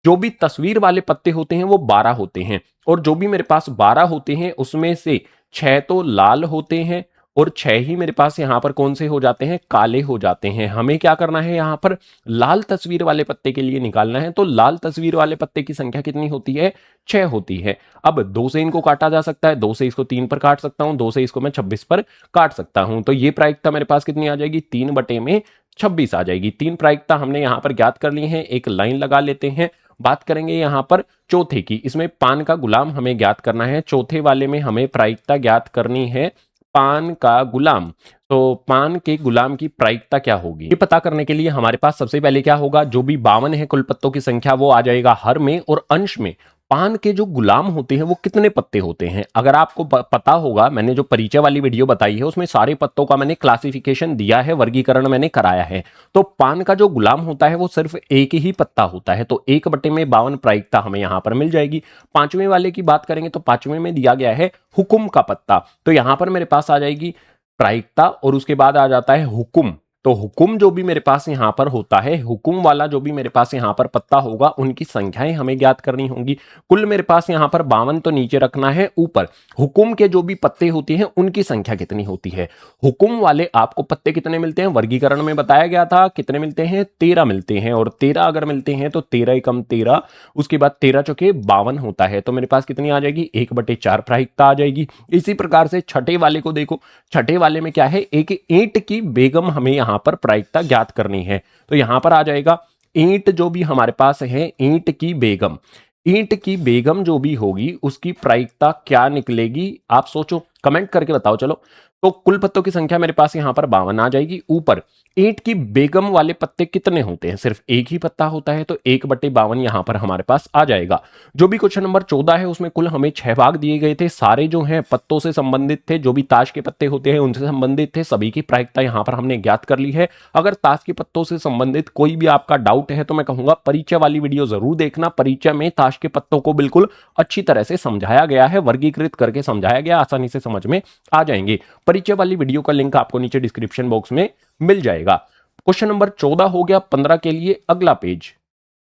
S1: जो भी तस्वीर वाले पत्ते होते हैं वो 12 होते हैं, और जो भी मेरे पास 12 होते हैं उसमें से 6 तो लाल होते हैं और 6 ही मेरे पास यहां पर कौन से हो जाते हैं, काले हो जाते हैं। हमें क्या करना है, यहां पर लाल तस्वीर वाले पत्ते के लिए निकालना है। तो लाल तस्वीर वाले पत्ते की संख्या कितनी होती है, 6 होती है। अब 2 से इनको काटा जा सकता है, 2 से इसको 3 पर काट सकता हूं, 2 से इसको मैं 26 पर काट सकता हूं। तो ये प्रायिकता मेरे पास कितनी आ जाएगी, 3/26 आ जाएगी। 3 प्रायिकता हमने यहां पर ज्ञात कर ली है, एक लाइन लगा लेते हैं। बात करेंगे यहां पर चौथे की। इसमें पान का गुलाम हमें ज्ञात करना है। चौथे वाले में हमें प्रायिकता ज्ञात करनी है पान का गुलाम। तो पान के गुलाम की प्रायिकता क्या होगी, ये पता करने के लिए हमारे पास सबसे पहले क्या होगा, जो भी 52 है कुल पत्तों की संख्या वो आ जाएगा हर में, और अंश में पान के जो गुलाम होते हैं वो कितने पत्ते होते हैं। अगर आपको पता होगा, मैंने जो परिचय वाली वीडियो बताई है उसमें सारे पत्तों का मैंने क्लासिफिकेशन दिया है, वर्गीकरण मैंने कराया है। तो पान का जो गुलाम होता है वो सिर्फ एक ही पत्ता होता है। तो 1/52 प्रायिकता हमें यहां पर मिल जाएगी। 5वें वाले की बात करेंगे तो 5वें में दिया गया है हुकुम का पत्ता। तो यहां पर मेरे पास आ जाएगी प्रायिकता और उसके बाद आ जाता है हुकुम। तो हुकुम जो भी मेरे पास यहां पर होता है, हुकुम वाला जो भी मेरे पास यहां पर पत्ता होगा, उनकी संख्याएं हमें ज्ञात करनी होंगी। कुल मेरे पास यहां पर 52 तो नीचे रखना है, ऊपर हुकुम के जो भी पत्ते होते हैं उनकी संख्या कितनी होती है। हुकुम वाले आपको पत्ते कितने मिलते हैं, वर्गीकरण में बताया गया था कितने मिलते हैं, 13 मिलते हैं। और 13 अगर मिलते हैं तो 13 एकम 13, उसके बाद 13 चौके 52 होता है। तो मेरे पास कितनी आ जाएगी, 1/4 प्रायिकता आ जाएगी। इसी प्रकार से छठे वाले को देखो, छठे वाले में क्या है, एक ईंट की बेगम हमें यहां पर प्रायिकता ज्ञात करनी है। तो यहां पर आ जाएगा ईंट जो भी हमारे पास है, ईंट की बेगम, ईंट की बेगम जो भी होगी उसकी प्रायिकता क्या निकलेगी, आप सोचो, कमेंट करके बताओ। चलो, तो कुल पत्तों की संख्या मेरे पास यहां पर 52 आ जाएगी। ऊपर ईंट की बेगम वाले पत्ते कितने होते हैं, सिर्फ एक ही पत्ता होता है, तो 1/52 यहां पर हमारे पास आ जाएगा। जो भी क्वेश्चन नंबर 14 है उसमें कुल हमें 6 भाग दिए गए थे, सारे जो हैं पत्तों से संबंधित थे, जो भी ताश के पत्ते होते हैं उनसे संबंधित थे, सभी की प्रायिकता यहां पर हमने ज्ञात कर ली है। अगर ताश के पत्तों से संबंधित कोई भी आपका डाउट है तो मैं कहूंगा परिचय वाली वीडियो जरूर देखना। परिचय में ताश के पत्तों को बिल्कुल अच्छी तरह से समझाया गया है, वर्गीकृत करके समझाया गया, आसानी से समझ में आ जाएंगे। परिचय वाली वीडियो का लिंक आपको नीचे डिस्क्रिप्शन बॉक्स में मिल जाएगा। क्वेश्चन नंबर 14 हो गया। 15 के लिए अगला पेज,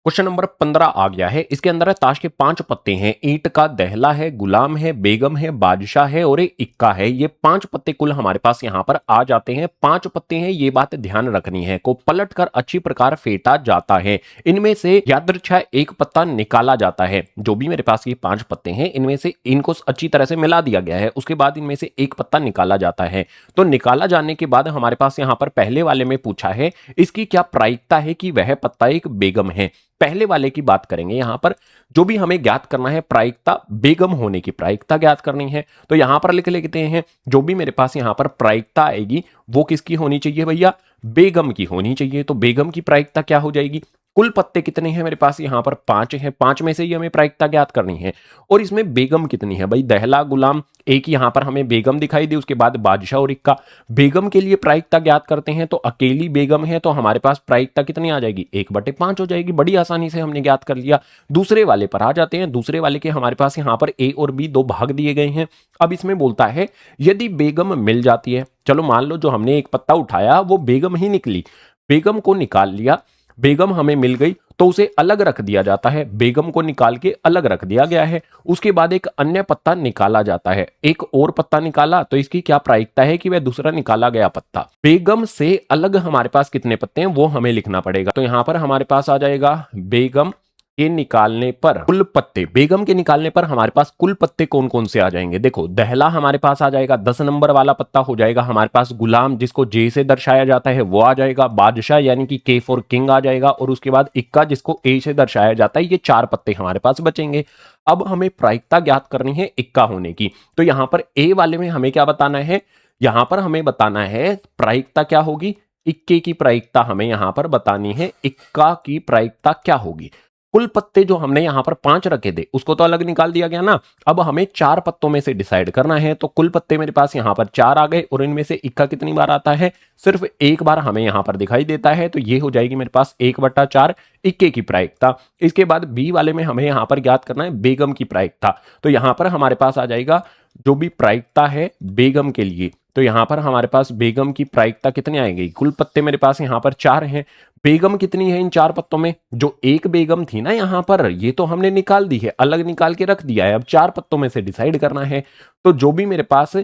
S1: क्वेश्चन नंबर 15 आ गया है। इसके अंदर है ताश के 5 पत्ते हैं, ईंट का दहला है, गुलाम है, बेगम है, बादशाह है और एक इक्का है। ये 5 पत्ते कुल हमारे पास यहां पर आ जाते हैं। 5 पत्ते हैं, ये बात ध्यान रखनी है, को पलटकर अच्छी प्रकार फेंटा जाता है। इनमें से यादृच्छा एक पत्ता निकाला जाता है। जो भी मेरे पास ये 5 पत्ते हैं इनमें से इनको अच्छी तरह से मिला दिया गया है, उसके बाद इनमें से एक पत्ता निकाला जाता है। तो निकाला जाने के बाद हमारे पास यहां पर पहले वाले में पूछा है इसकी क्या प्रायिकता है कि वह पत्ता एक बेगम है। पहले वाले की बात करेंगे। यहां पर जो भी हमें ज्ञात करना है प्रायिकता, बेगम होने की प्रायिकता ज्ञात करनी है। तो यहां पर लिख लेते हैं, जो भी मेरे पास यहां पर प्रायिकता आएगी वो किसकी होनी चाहिए भैया, बेगम की होनी चाहिए। तो बेगम की प्रायिकता क्या हो जाएगी, कुल पत्ते कितने हैं मेरे पास यहां पर 5 हैं, 5 में से ही हमें प्रायिकता ज्ञात करनी है। और इसमें बेगम कितनी है भाई, दहला गुलाम एक यहां पर हमें बेगम दिखाई दी, उसके बाद बादशाह और इक्का। बेगम के लिए प्रायिकता ज्ञात करते हैं तो अकेली बेगम है, तो हमारे पास प्रायिकता कितनी आ जाएगी, 1/5 हो जाएगी। बड़ी आसानी से हमने ज्ञात कर लिया। दूसरे वाले पर आ जाते हैं। दूसरे वाले के हमारे पास यहां पर ए और बी 2 भाग दिए गए हैं। अब इसमें बोलता है यदि बेगम मिल जाती है, चलो मान लो जो हमने एक पत्ता उठाया वो बेगम ही निकली, बेगम को निकाल लिया, बेगम हमें मिल गई तो उसे अलग रख दिया जाता है। बेगम को निकाल के अलग रख दिया गया है। उसके बाद एक अन्य पत्ता निकाला जाता है, एक और पत्ता निकाला, तो इसकी क्या प्रायिकता है कि वह दूसरा निकाला गया पत्ता। बेगम से अलग हमारे पास कितने पत्ते हैं वो हमें लिखना पड़ेगा। तो यहां पर हमारे पास आ जाएगा बेगम के निकालने पर कुल पत्ते, बेगम के निकालने पर हमारे पास कुल पत्ते कौन कौन से आ जाएंगे। देखो, दहला हमारे पास आ जाएगा, 10 नंबर वाला पत्ता हो जाएगा हमारे पास। गुलाम जिसको जे से दर्शाया जाता है वो आ जाएगा। बादशाह यानी कि के फॉर किंग आ जाएगा। और उसके बाद इक्का जिसको ए से दर्शाया जाता है। ये 4 पत्ते हमारे पास बचेंगे। अब हमें प्रायिकता ज्ञात करनी है इक्का होने की। तो यहां पर ए वाले में हमें क्या बताना है, यहां पर हमें बताना है प्रायिकता क्या होगी, इक्के की प्रायिकता हमें यहां पर बतानी है। इक्का की प्रायिकता क्या होगी, कुल पत्ते जो हमने यहां पर 5 रखे थे उसको तो अलग निकाल दिया गया ना। अब हमें 4 पत्तों में से डिसाइड करना है। तो कुल पत्ते मेरे पास यहां पर 4 आ गए और इनमें से इक्का कितनी बार आता है, सिर्फ एक बार हमें यहां पर दिखाई देता है। तो ये हो जाएगी मेरे पास 1/4 इक्के की प्रायिकता। इसके बाद बी वाले में हमें यहां पर ज्ञात करना है बेगम की प्रायिकता। तो यहां पर हमारे पास आ जाएगा जो भी प्रायिकता है बेगम के लिए। तो यहां पर हमारे पास बेगम की प्रायिकता कितनी आएगी, कुल पत्ते मेरे पास यहां पर 4 हैं। बेगम कितनी है इन 4 पत्तों में, जो एक बेगम थी ना यहां पर, ये तो हमने निकाल दी है, अलग निकाल के रख दिया है। अब 4 पत्तों में से डिसाइड करना है। तो जो भी मेरे पास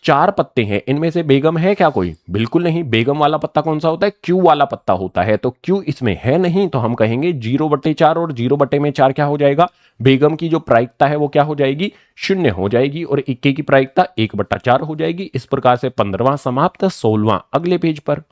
S1: 4 पत्ते हैं इनमें से बेगम है क्या कोई, बिल्कुल नहीं। बेगम वाला पत्ता कौन सा होता है, क्यू वाला पत्ता होता है। तो क्यू इसमें है नहीं, तो हम कहेंगे 0/4 और 0/4 क्या हो जाएगा, बेगम की जो प्रायिकता है वो क्या हो जाएगी, 0 हो जाएगी। और इक्के की प्रायिकता 1/4 हो जाएगी। इस प्रकार से 15वां समाप्त। 16वां अगले पेज पर,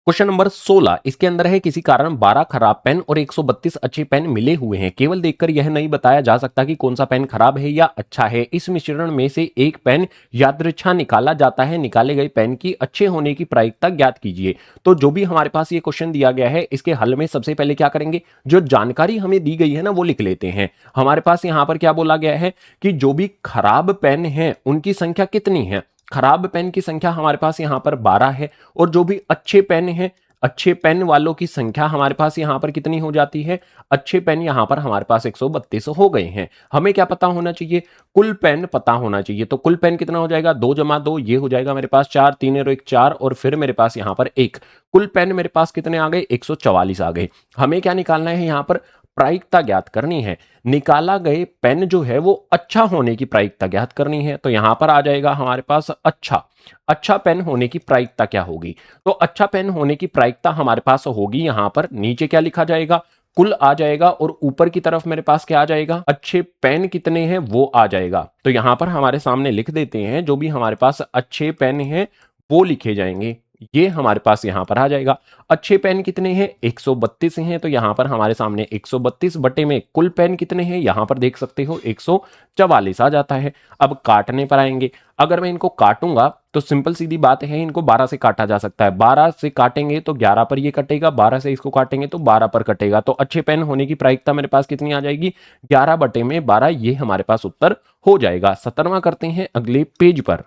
S1: क्वेश्चन नंबर 16 इसके अंदर है किसी कारण 12 खराब पेन और 132 अच्छे पेन मिले हुए हैं। केवल देखकर यह नहीं बताया जा सकता कि कौन सा पेन खराब है या अच्छा है। इस मिश्रण में से एक पेन यादृच्छा निकाला जाता है। निकाले गए पेन की अच्छे होने की प्रायिकता ज्ञात कीजिए। तो जो भी हमारे पास ये क्वेश्चन दिया गया है इसके हल में सबसे पहले क्या करेंगे, जो जानकारी हमें दी गई है ना वो लिख लेते हैं। हमारे पास यहां पर क्या बोला गया है कि जो भी खराब पेन है उनकी संख्या कितनी है। खराब पेन की संख्या हमारे पास यहां पर 12 है और जो भी अच्छे पेन हैं, अच्छे पेन वालों की संख्या हमारे पास यहाँ पर कितनी हो जाती है, अच्छे पेन यहाँ पर हमारे पास 132 हो गए हैं। हमें क्या पता होना चाहिए, कुल पेन पता होना चाहिए। तो कुल पेन कितना हो जाएगा, 2 जमा 2 ये हो जाएगा मेरे पास 4, 3 और 1 4 और फिर मेरे पास यहाँ पर 1। कुल पेन मेरे पास कितने आ गए, 144 आ गए। हमें क्या निकालना है यहाँ पर, प्रायिकता ज्ञात करनी है। निकाला गए पेन जो है वो अच्छा होने की प्रायिकता ज्ञात करनी है। तो यहां पर आ जाएगा हमारे पास अच्छा पेन होने की प्रायिकता क्या होगी। तो अच्छा पेन होने की प्रायिकता हमारे पास होगी, यहां पर नीचे क्या लिखा जाएगा, कुल आ जाएगा और ऊपर की तरफ मेरे पास क्या आ जाएगा, अच्छे पेन कितने हैं वो आ जाएगा। तो यहां पर हमारे सामने लिख देते हैं, जो भी हमारे पास अच्छे पेन हैं वो लिखे जाएंगे। ये हमारे पास यहां पर आ जाएगा। अच्छे पेन कितने हैं, 132 हैं। तो यहां पर हमारे सामने 132 बटे में कुल पेन कितने हैं, यहां पर देख सकते हो 144 आ जाता है। अब काटने पर आएंगे। अगर मैं इनको काटूंगा तो सिंपल सीधी बात है, इनको 12 से काटा जा सकता है। 12 से काटेंगे तो 11 पर ये कटेगा, 12 से इसको काटेंगे तो 12 पर कटेगा। तो अच्छे पेन होने की प्रायिकता मेरे पास कितनी आ जाएगी, 11 बटे में 12। ये हमारे पास उत्तर हो जाएगा। 17वां करते हैं अगले पेज पर।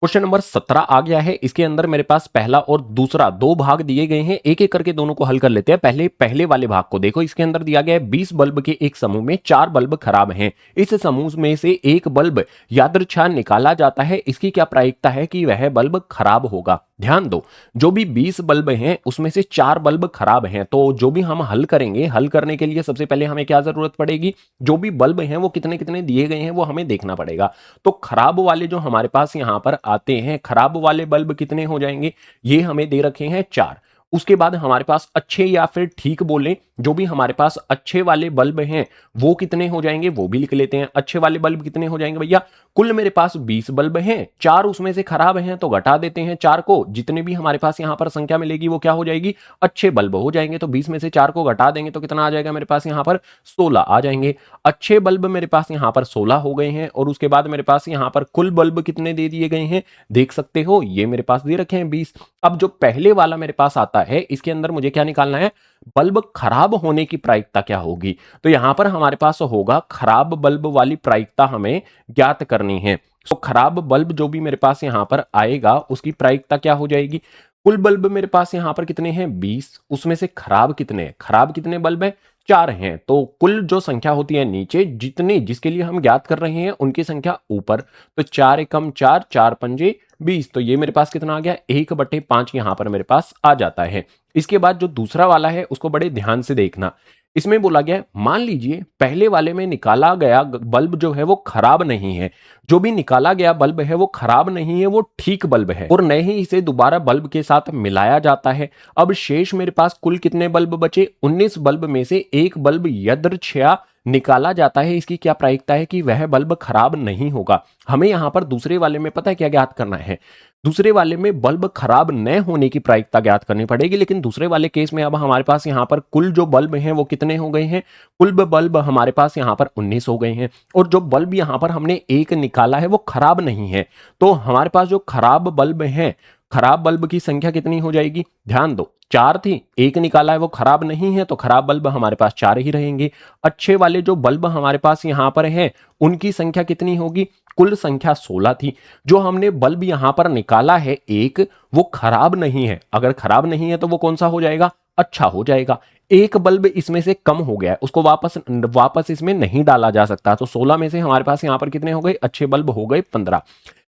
S1: क्वेश्चन नंबर 17 आ गया है। इसके अंदर मेरे पास पहला और दूसरा दो भाग दिए गए हैं, एक एक करके दोनों को हल कर लेते हैं। पहले वाले भाग को देखो। इसके अंदर दिया गया है 20 बल्ब के एक समूह में 4 बल्ब खराब हैं। इस समूह में से एक बल्ब यादृच्छा निकाला जाता है, इसकी क्या प्रायिकता है कि वह बल्ब खराब होगा। ध्यान दो, जो भी 20 बल्ब हैं उसमें से 4 बल्ब खराब हैं। तो जो भी हम हल करेंगे, हल करने के लिए सबसे पहले हमें क्या जरूरत पड़ेगी, जो भी बल्ब हैं वो कितने कितने दिए गए हैं वो हमें देखना पड़ेगा। तो खराब वाले जो हमारे पास यहां पर आते हैं, खराब वाले बल्ब कितने हो जाएंगे, ये हमें दे रखे हैं 4। उसके बाद हमारे पास अच्छे या फिर ठीक बोले, जो भी हमारे पास अच्छे वाले बल्ब हैं वो कितने हो जाएंगे वो भी लिख लेते हैं। अच्छे वाले बल्ब कितने हो जाएंगे भैया, कुल मेरे पास 20 बल्ब हैं, 4 उसमें से खराब हैं तो घटा देते हैं 4 को। जितने भी हमारे पास यहां पर संख्या मिलेगी वो क्या हो जाएगी, अच्छे बल्ब हो जाएंगे। तो 20 में से 4 को घटा देंगे तो कितना आ जाएगा मेरे पास यहां पर 16 आ जाएंगे। अच्छे बल्ब मेरे पास यहां पर 16 हो गए हैं। और उसके बाद मेरे पास यहां पर कुल बल्ब कितने दे दिए गए हैं, देख सकते हो ये मेरे पास दे रखे हैं 20। अब जो पहले वाला मेरे पास आता है, इसके अंदर मुझे क्या निकालना है, बल्ब खराब होने की प्रायिकता क्या होगी। तो यहां पर हमारे पास होगा खराब बल्ब वाली प्रायिकता हमें ज्ञात करनी है। तो खराब बल्ब जो भी मेरे पास यहां पर आएगा उसकी प्रायिकता क्या हो जाएगी, कुल बल्ब मेरे पास यहां पर कितने हैं 20, उसमें से खराब कितने हैं, खराब कितने बल्ब हैं 4 हैं। तो कुल जो संख्या होती है नीचे, जितने जिसके लिए हम ज्ञात कर रहे हैं उनकी संख्या ऊपर। तो 4 एकम 4, 4 पंजे 20। तो ये मेरे पास कितना आ गया, 1/5 यहां पर मेरे पास आ जाता है। इसके बाद जो दूसरा वाला है उसको बड़े ध्यान से देखना। इसमें बोला गया है, मान लीजिए पहले वाले में निकाला गया बल्ब जो है वो खराब नहीं है, जो भी निकाला गया बल्ब है वो खराब नहीं है, वो ठीक बल्ब है और न ही इसे दोबारा बल्ब के साथ मिलाया जाता है। अब शेष मेरे पास कुल कितने बल्ब बचे, 19 बल्ब में से एक बल्ब यदृच्छया निकाला जाता है। इसकी क्या प्रायिकता है कि वह बल्ब खराब नहीं होगा। हमें यहां पर दूसरे वाले में पता है क्या ज्ञात करना है, दूसरे वाले में बल्ब खराब न होने की प्रायिकता ज्ञात करनी पड़ेगी। लेकिन दूसरे वाले केस में अब हमारे पास यहां पर कुल जो बल्ब हैं वो कितने हो गए हैं, कुल बल्ब हमारे पास यहां पर 19 हो गए हैं। और जो बल्ब यहां पर हमने एक निकाला है वो खराब नहीं है। तो हमारे पास जो खराब बल्ब हैं, खराब बल्ब की संख्या कितनी हो जाएगी, ध्यान दो 4 थी, एक निकाला है वो खराब नहीं है, तो खराब बल्ब हमारे पास 4 ही रहेंगे। अच्छे वाले जो बल्ब हमारे पास यहां पर हैं उनकी संख्या कितनी होगी, कुल संख्या 16 थी। जो हमने बल्ब यहां पर निकाला है एक, वो खराब नहीं है। अगर खराब नहीं है तो वो कौन सा हो जाएगा, अच्छा हो जाएगा। एक बल्ब इसमें से कम हो गया है, उसको वापस इसमें नहीं डाला जा सकता। तो 16 में से हमारे पास यहां पर कितने हो गए, अच्छे बल्ब हो गए 15।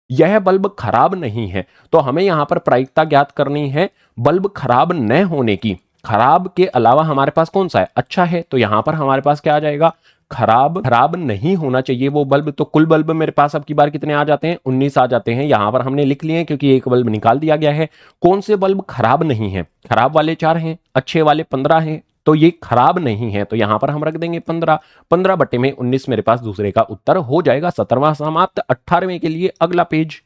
S1: यह बल्ब खराब नहीं है, तो हमें यहां पर प्रायिकता ज्ञात करनी है बल्ब खराब न होने की। खराब के अलावा हमारे पास कौन सा है, अच्छा है। तो यहां पर हमारे पास क्या आ जाएगा, खराब नहीं होना चाहिए वो बल्ब। तो कुल बल्ब मेरे पास अब की बार कितने आ जाते हैं, 19 आ जाते हैं। यहां पर हमने लिख लिए हैं क्योंकि एक बल्ब निकाल दिया गया है। कौन से बल्ब खराब नहीं है, खराब वाले 4 हैं, अच्छे वाले 15 हैं। तो ये खराब नहीं है, तो यहां पर हम रख देंगे 15। 15 बटे में 19 मेरे पास दूसरे का उत्तर हो जाएगा। 17वां समाप्त। 18वें के लिए अगला पेज।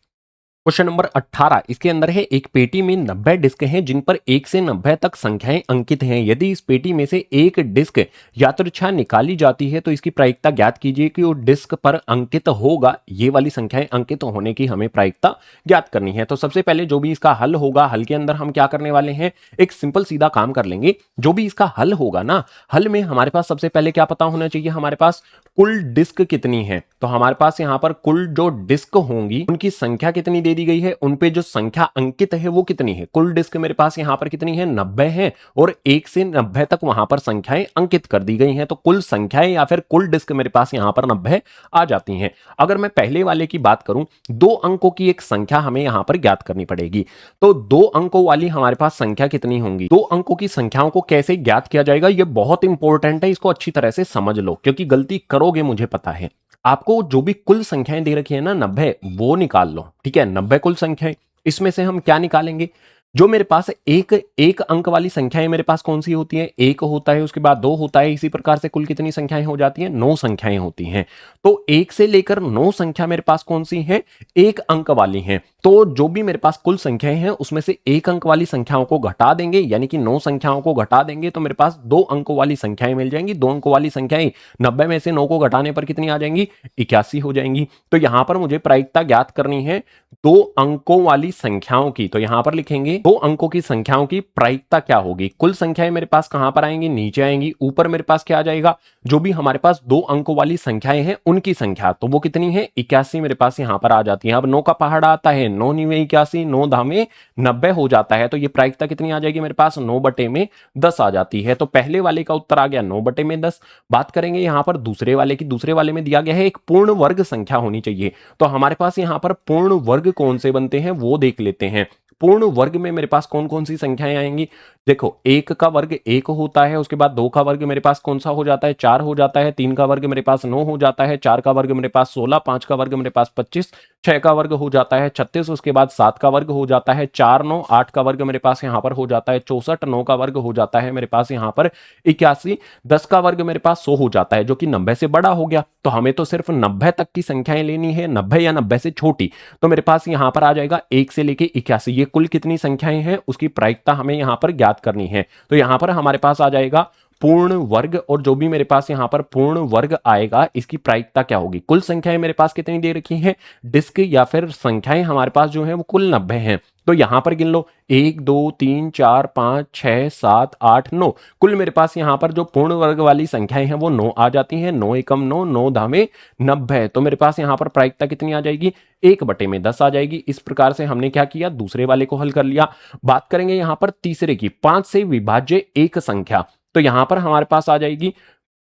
S1: क्वेश्चन नंबर 18, इसके अंदर है एक पेटी में 90 डिस्क हैं जिन पर 1 से 90 तक संख्याएं अंकित हैं। यदि इस पेटी में से एक डिस्क यादृच्छा निकाली जाती है तो इसकी प्रायिकता ज्ञात कीजिए कि वो डिस्क पर अंकित होगा। ये वाली संख्याएं अंकित होने की हमें प्रायिकता ज्ञात करनी है। तो सबसे पहले जो भी इसका हल होगा, हल के अंदर हम क्या करने वाले हैं, एक सिंपल सीधा काम कर लेंगे। जो भी इसका हल होगा ना, हल में हमारे पास सबसे पहले क्या पता होना चाहिए, हमारे पास कुल डिस्क कितनी है। तो हमारे पास यहां पर कुल जो डिस्क होंगी उनकी संख्या कितनी दे दे दी गई है, उन पे जो संख्या अंकित है वो कितनी है। कुल डिस्क मेरे पास यहां पर कितनी है, 90 है, और 1 से 90 तक वहां पर संख्याएं अंकित कर दी गई हैं। तो कुल संख्याएं या फिर कुल डिस्क मेरे पास यहां पर 90 आ जाती हैं। अगर मैं पहले वाले की बात करूं, 2 अंकों की एक संख्या हमें यहां पर ज्ञात करनी पड़ेगी। तो 2 अंकों वाली हमारे पास संख्या कितनी होंगी। 2 अंकों की संख्याओं को कैसे ज्ञात किया जाएगा, यह बहुत इंपॉर्टेंट है, इसको अच्छी तरह से समझ लो, क्योंकि गलती करोगे मुझे पता है। आपको जो भी कुल संख्याएं दे रखी है ना 90, वो निकाल लो, ठीक है। 90 कुल संख्याएं, इसमें से हम क्या निकालेंगे, जो मेरे पास एक एक अंक वाली संख्याएं मेरे पास कौन सी होती है, 1 होता है, उसके बाद 2 होता है, इसी प्रकार से कुल कितनी संख्याएं हो जाती हैं, 9 संख्याएं होती हैं। तो 1 से लेकर 9 संख्या मेरे पास कौन सी है, 1 अंक वाली हैं। तो जो भी मेरे पास कुल संख्याएं हैं उसमें से 1 अंक वाली संख्याओं को घटा देंगे, यानी कि 9 संख्याओं को घटा देंगे तो मेरे पास 2 अंकों वाली संख्याएं मिल जाएंगी। 2 अंकों वाली संख्याएं 90 में से 9 को घटाने पर कितनी आ जाएंगी, 81 हो जाएंगी। तो यहां पर मुझे प्रायिकता ज्ञात करनी है 2 अंकों वाली संख्याओं की। तो यहां पर लिखेंगे 2 अंकों की संख्याओं की प्रायिकता क्या होगी। कुल संख्याएं मेरे पास कहां पर आएंगी, नीचे आएंगी। ऊपर मेरे पास क्या आ जाएगा, जो भी हमारे पास 2 अंकों वाली संख्याएं हैं उनकी संख्या, तो वो कितनी है, 81 मेरे पास यहां पर आ जाती है। अब 9 का पहाड़ा आता है, 9 9 81, 9 धामे 90 हो जाता है। तो ये प्रायिकता कितनी आ जाएगी मेरे पास, 9 बटे में 10 आ जाती है। तो पहले वाले का उत्तर आ गया 9 बटे में 10। बात करेंगे यहां पर दूसरे वाले की। दूसरे वाले में दिया गया है एक पूर्ण वर्ग संख्या होनी चाहिए। तो हमारे पास यहां पर पूर्ण वर्ग कौन से बनते हैं वो देख लेते हैं। पूर्ण वर्ग में मेरे पास कौन कौन सी संख्याएं आएंगी, देखो 1 का वर्ग 1 होता है, उसके बाद 2 का वर्ग मेरे पास कौन सा हो जाता है, 4 हो जाता है, 3 का वर्ग मेरे पास 9 हो जाता है, 4 का वर्ग मेरे पास 16, 5 का वर्ग मेरे पास 25, 6 का वर्ग हो जाता है 36, उसके बाद 7 का वर्ग हो जाता है 4 9, 8 का वर्ग मेरे पास यहाँ पर हो जाता है 64, 9 का वर्ग हो जाता है मेरे पास यहाँ पर 81, 10 का वर्ग मेरे पास 100 हो जाता है, जो कि 90 से बड़ा हो गया। तो हमें तो सिर्फ 90 तक की संख्याएं लेनी है, 90 या 90 से छोटी। तो मेरे पास यहाँ पर आ जाएगा 1 से लेके 81, ये कुल कितनी संख्याएं हैं उसकी प्रायिकता हमें यहाँ पर ज्ञात करनी है। तो यहां पर हमारे पास आ जाएगा पूर्ण वर्ग, और जो भी मेरे पास यहां पर पूर्ण वर्ग आएगा इसकी प्रायिकता क्या होगी। कुल संख्याएं मेरे पास कितनी दे रखी हैं, डिस्क या फिर संख्याएं हमारे पास जो है वो कुल 90 हैं। तो यहां पर गिन लो 1 2 3 4 5 6 7 8 9, कुल मेरे पास यहां पर जो पूर्ण वर्ग वाली संख्याएं हैं वो 9 आ जाती हैं। 9 एकम 9, 9 धामे 90। तो मेरे पास यहां पर प्रायिकता कितनी आ जाएगी, 1 बटे में 10 आ जाएगी। इस प्रकार से हमने क्या किया, दूसरे वाले को हल कर लिया। बात करेंगे यहां पर तीसरे की, 5 से विभाज्य एक संख्या। तो यहां पर हमारे पास आ जाएगी,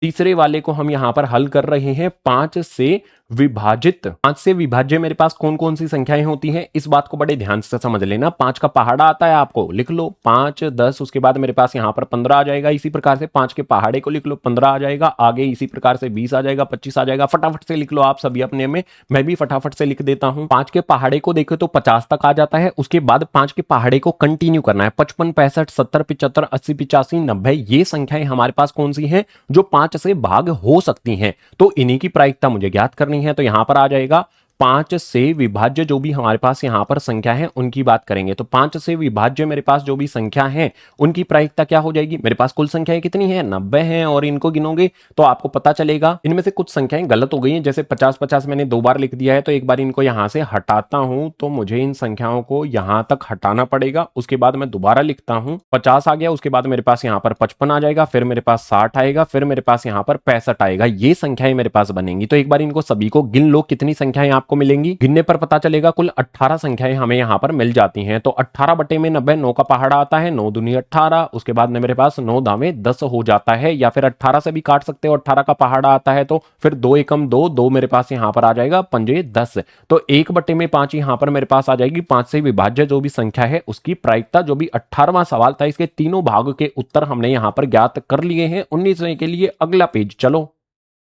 S1: तीसरे वाले को हम यहां पर हल कर रहे हैं 5 से विभाजित। 5 से विभाज्य मेरे पास कौन कौन सी संख्याएं होती हैं, इस बात को बड़े ध्यान से समझ लेना। 5 का पहाड़ा आता है, आपको लिख लो 5 10, उसके बाद मेरे पास यहां पर 15 आ जाएगा। इसी प्रकार से 5 के पहाड़े को लिख लो, 15 आ जाएगा। आगे इसी प्रकार से 20 आ जाएगा, 25 आ जाएगा। फटाफट से लिख लो आप सभी अपने में, मैं भी फटाफट से लिख देता हूं। 5 के पहाड़े को देखो तो 50 तक आ जाता है। उसके बाद 5 के पहाड़े को कंटिन्यू करना है, 55 65 70 75 80 85 90, ये संख्याएं हमारे पास कौन सी हैं जो 5 से भाग हो सकती हैं। तो इन्हीं की प्रायिकता मुझे ज्ञात करनी है। तो यहां पर आ जाएगा 5 से विभाज्य जो भी हमारे पास यहां पर संख्या है उनकी बात करेंगे। तो 5 से विभाज्य मेरे पास जो भी संख्या है उनकी प्रायिकता क्या हो जाएगी, मेरे पास कुल संख्याएं कितनी है, 90 हैं, और इनको गिनोगे तो आपको पता चलेगा इनमें से कुछ संख्याएं गलत हो गई हैं। जैसे 50 50 मैंने 2 बार लिख दिया है, तो एक बार इनको यहां से हटाता हूं। तो मुझे इन संख्याओं को यहां तक हटाना पड़ेगा। उसके बाद मैं दोबारा लिखता हूं, 50 आ गया, उसके बाद मेरे पास यहां पर 55 आ जाएगा, फिर मेरे पास 60 आएगा, फिर मेरे पास यहां पर 65 आएगा। ये संख्याएं मेरे पास बनेंगी। तो एक बार इनको सभी को गिन लो, कितनी संख्याएं आपको मिलेंगी। गिनने पर पता चलेगा कुल 18 संख्याएं हमें यहां पर मिल जाती हैं। तो 18 बटे में 90, 9 का पहाड़ा आता है, 9 दूनी 18, उसके बाद में मेरे पास 9 दामे 10 हो जाता है, या फिर 18 से भी काट सकते हो। 18 का पहाड़ा आता है तो फिर 2 एकम 2, 2 मेरे पास यहां पर आ जाएगा, पंजे 10। तो 1 बटे में 5 यहां पर मेरे पास आ जाएगी। 5 से विभाज्य जो भी संख्या है उसकी प्रायिकता, जो भी 18वां सवाल था इसके तीनों भाग के उत्तर हमने यहां पर ज्ञात कर लिए हैं। 19वें के लिए अगला पेज चलो।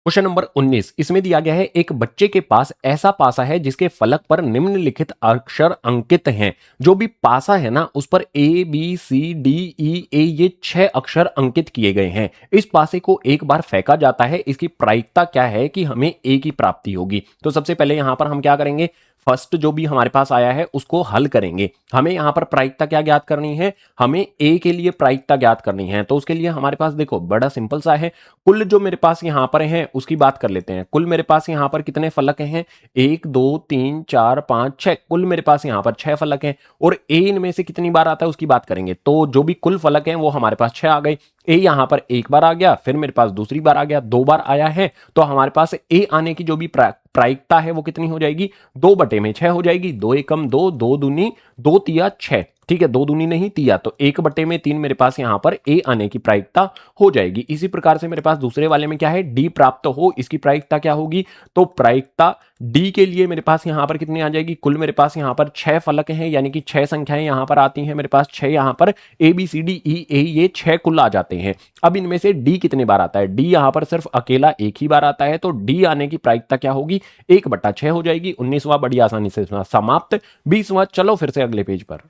S1: क्वेश्चन नंबर 19, इसमें दिया गया है एक बच्चे के पास ऐसा पासा है जिसके फलक पर निम्नलिखित अक्षर अंकित हैं। जो भी पासा है ना उस पर A B C D E A ये 6 अक्षर अंकित किए गए हैं। इस पासे को एक बार फेंका जाता है, इसकी प्रायिकता क्या है कि हमें A की प्राप्ति होगी। तो सबसे पहले यहां पर हम क्या करेंगे, फर्स्ट जो भी हमारे पास आया है उसको हल करेंगे। हमें यहां पर प्रायिकता क्या ज्ञात करनी है, हमें A के लिए प्रायिकता ज्ञात करनी है। तो उसके लिए हमारे पास देखो बड़ा सिंपल सा है, कुल जो मेरे पास यहां पर है उसकी बात कर लेते हैं। कुल मेरे पास यहां पर कितने फलक हैं, 1 2 3 4 5 6, कुल मेरे पास यहां पर 6 फलक हैं। और A इनमें से कितनी बार आता है उसकी बात करेंगे। तो जो भी कुल फलक हैं वो हमारे पास 6 आ गए। ए यहां पर एक बार आ गया, फिर मेरे पास दूसरी बार आ गया, दो बार आया है, तो हमारे पास ए आने की जो भी प्रायिकता है वो कितनी हो जाएगी, 2/6 हो जाएगी। 2 एकम 2, 2 दूनी 2 तिया 6, ठीक है, 2 दूनी नहीं तिया, तो 1/3 मेरे पास यहां पर ए आने की प्रायिकता हो जाएगी। इसी प्रकार से मेरे पास दूसरे वाले में क्या है, डी प्राप्त हो, इसकी प्रायिकता क्या होगी, तो प्रायिकता डी के लिए मेरे पास यहां पर कितनी आ जाएगी, कुल मेरे पास यहां पर 6 फलक हैं, यानी कि 6 संख्याएं यहां पर आती हैं मेरे पास, 6 यहां पर A B C D E ए, ये 6 कुल आ जाते हैं। अब इनमें से डी कितने बार आता है, डी यहां पर सिर्फ अकेला एक ही बार आता है, तो डी आने की प्रायिकता क्या होगी, 1/6 हो जाएगी। 19वां बड़ी आसानी से समाप्त। 20वां, चलो फिर से अगले पेज पर।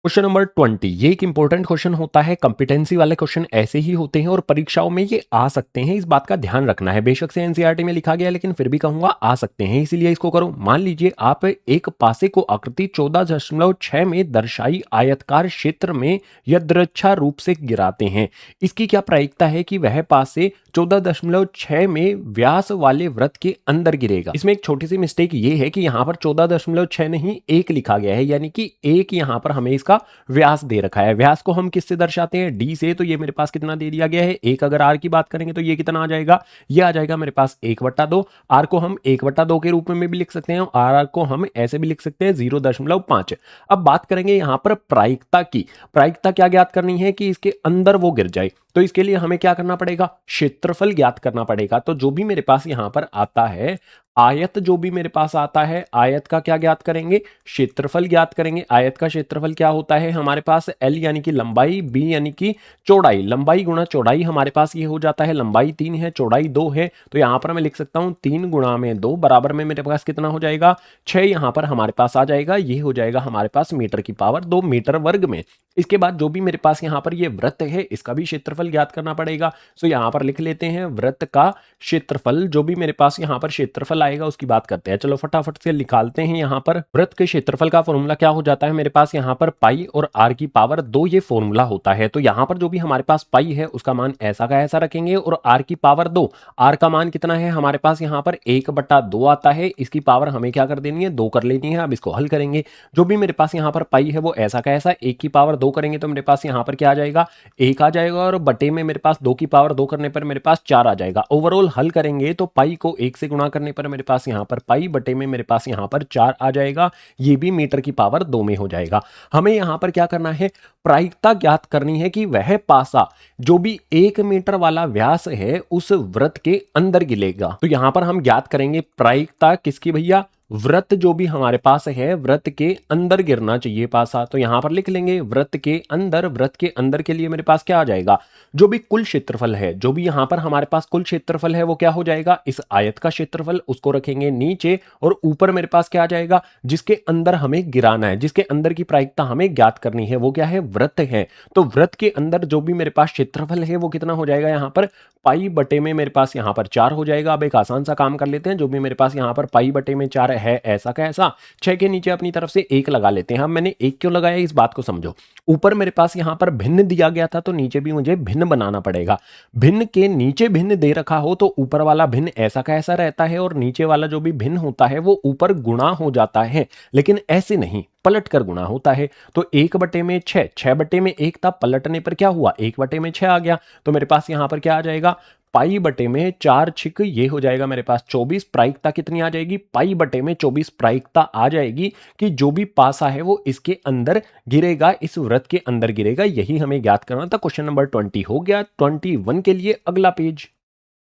S1: क्वेश्चन नंबर 20, ये एक इंपॉर्टेंट क्वेश्चन होता है। कंपिटेंसी वाले क्वेश्चन ऐसे ही होते हैं और परीक्षाओं में ये आ सकते हैं, इस बात का ध्यान रखना है। बेशक से एनसीईआरटी में लिखा गया है, लेकिन फिर भी कहूंगा आ सकते हैं, इसीलिए इसको करो। मान लीजिए आप एक पासे को आकृति 14.6 में दर्शाई आयतकार क्षेत्र में यदृच्छा रूप से गिराते हैं। इसकी क्या प्रायिकता है कि वह पासे 14.6 में व्यास वाले वृत्त के अंदर गिरेगा। इसमें एक छोटी सी मिस्टेक ये है कि यहाँ पर 14.6 नहीं 1 लिखा गया है, यानी कि 1 यहाँ पर हमें इसका व्यास दे रखा है। व्यास को हम किससे दर्शाते हैं, डी से, तो ये मेरे पास कितना दे दिया गया है 1। अगर आर की बात करेंगे तो ये कितना आ जाएगा, ये आ जाएगा मेरे पास 1/2। आर को हम 1/2 के रूप में भी लिख सकते हैं, आर को हम ऐसे भी लिख सकते हैं 0.5। अब बात करेंगे यहाँ पर प्रायिकता की। प्रायिकता क्या ज्ञात करनी है कि इसके अंदर वो गिर जाए, तो इसके लिए हमें क्या करना पड़ेगा, क्षेत्रफल ज्ञात करना पड़ेगा। तो जो भी मेरे पास यहां पर आता है आयत, जो भी मेरे पास आता है आयत का क्या ज्ञात करेंगे, क्षेत्रफल ज्ञात करेंगे। आयत का क्षेत्रफल क्या होता है हमारे पास, एल यानी कि लंबाई, बी यानी कि चौड़ाई, लंबाई गुणा चौड़ाई हमारे पास ये हो जाता है। लंबाई 3 है, चौड़ाई 2 है, तो यहां पर मैं लिख सकता हूं 3 गुणा में 2 बराबर में मेरे पास कितना हो जाएगा, 6 यहां पर हमारे पास आ जाएगा। ये हो जाएगा हमारे पास मीटर की पावर 2 मीटर वर्ग में। इसके बाद जो भी मेरे पास यहां पर ये वृत्त है इसका भी क्षेत्रफल ज्ञात करना पड़ेगा। सो यहां पर लिख लेते हैं वृत्त का क्षेत्रफल, जो भी मेरे पास यहां पर क्षेत्रफल आएगा उसकी बात करते हैं। चलो फटाफट से निकालते हैं। यहां पर वृत्त के क्षेत्रफल का फॉर्मूला क्या हो जाता है मेरे पास, यहां पर पाई और आर की पावर 2 ये फॉर्मूला होता है। तो यहां पर जो भी हमारे पास पाई है उसका मान ऐसा का ऐसा रखेंगे और आर की पावर 2, आर का मान कितना है हमारे पास यहां पर 1/2 आता है। इसकी पावर हमें क्या कर देनी है, 2 कर लेनी है। अब इसको हल करेंगे, जो भी मेरे पास यहां पर पाई है वो ऐसा का ऐसा 1 की पावर 2 करेंगे तो मेरे पास यहां पर क्या आ जाएगा, 1 आ जाएगा, और बटे में मेरे पास 2 की पावर 2 करने पर मेरे पास 4 आ जाएगा। ओवरऑल हल करेंगे तो पाई को 1 से गुणा करने पर मेरे पास यहां पर पाई बटे में मेरे पास यहां पर 4 आ जाएगा। ये भी मीटर की पावर 2 में हो जाएगा। हमें यहां पर क्या करना है, प्रायिकता ज्ञात करनी है कि वह पासा जो भी 1 मीटर वाला व्यास है उस वृत्त के अंदर गिरेगा। तो यहां पर हम ज्ञात करेंगे प्रायिकता किसकी भैया, वृत्त जो भी हमारे पास है वृत्त के अंदर गिरना चाहिए पासा। तो यहां पर लिख लेंगे वृत्त के अंदर। वृत्त के अंदर के लिए मेरे पास क्या आ जाएगा, जो भी कुल क्षेत्रफल है, जो भी यहां पर हमारे पास कुल क्षेत्रफल है वो क्या हो जाएगा, इस आयत का क्षेत्रफल, उसको रखेंगे नीचे, और ऊपर मेरे पास क्या आ जाएगा, जिसके अंदर हमें गिराना है, जिसके अंदर की प्रायिकता हमें ज्ञात करनी है वो क्या है, वृत्त है। तो वृत्त के अंदर जो भी मेरे पास क्षेत्रफल है वो कितना हो जाएगा, यहां पर पाई बटे में मेरे पास यहां पर 4 हो जाएगा। अब एक आसान सा काम कर लेते हैं, जो भी मेरे पास यहां पर पाई बटे में 4 है ऐसा का ऐसा, 6 के नीचे अपनी तरफ से 1 लगा लेते हैं। अब मैंने 1 क्यों लगाया इस बात को समझो। ऊपर मेरे पास यहां पर भिन्न दिया गया था तो नीचे भी मुझे भिन्न बनाना पड़ेगा। भिन्न के नीचे भिन्न दे रखा हो तो ऊपर वाला भिन्न ऐसा का ऐसा रहता है और नीचे वाला जो भी भिन्न होता है वो ऊपर गुणा हो जाता है, लेकिन ऐसे नहीं, पलट कर गुणा होता है। तो 1/6, 6/1 था, पलटने पर क्या हुआ, 1/6 आ गया। तो मेरे पास यहां पर क्या आ जाएगा, पाई बटे में 4 छिक ये हो जाएगा मेरे पास 24। प्रायिकता कितनी आ जाएगी, पाई बटे में 24 प्रायिकता आ जाएगी कि जो भी पासा है वो इसके अंदर गिरेगा, इस वृत्त के अंदर गिरेगा। यही हमें ज्ञात करना था। क्वेश्चन नंबर 20 हो गया। 21 के लिए अगला पेज।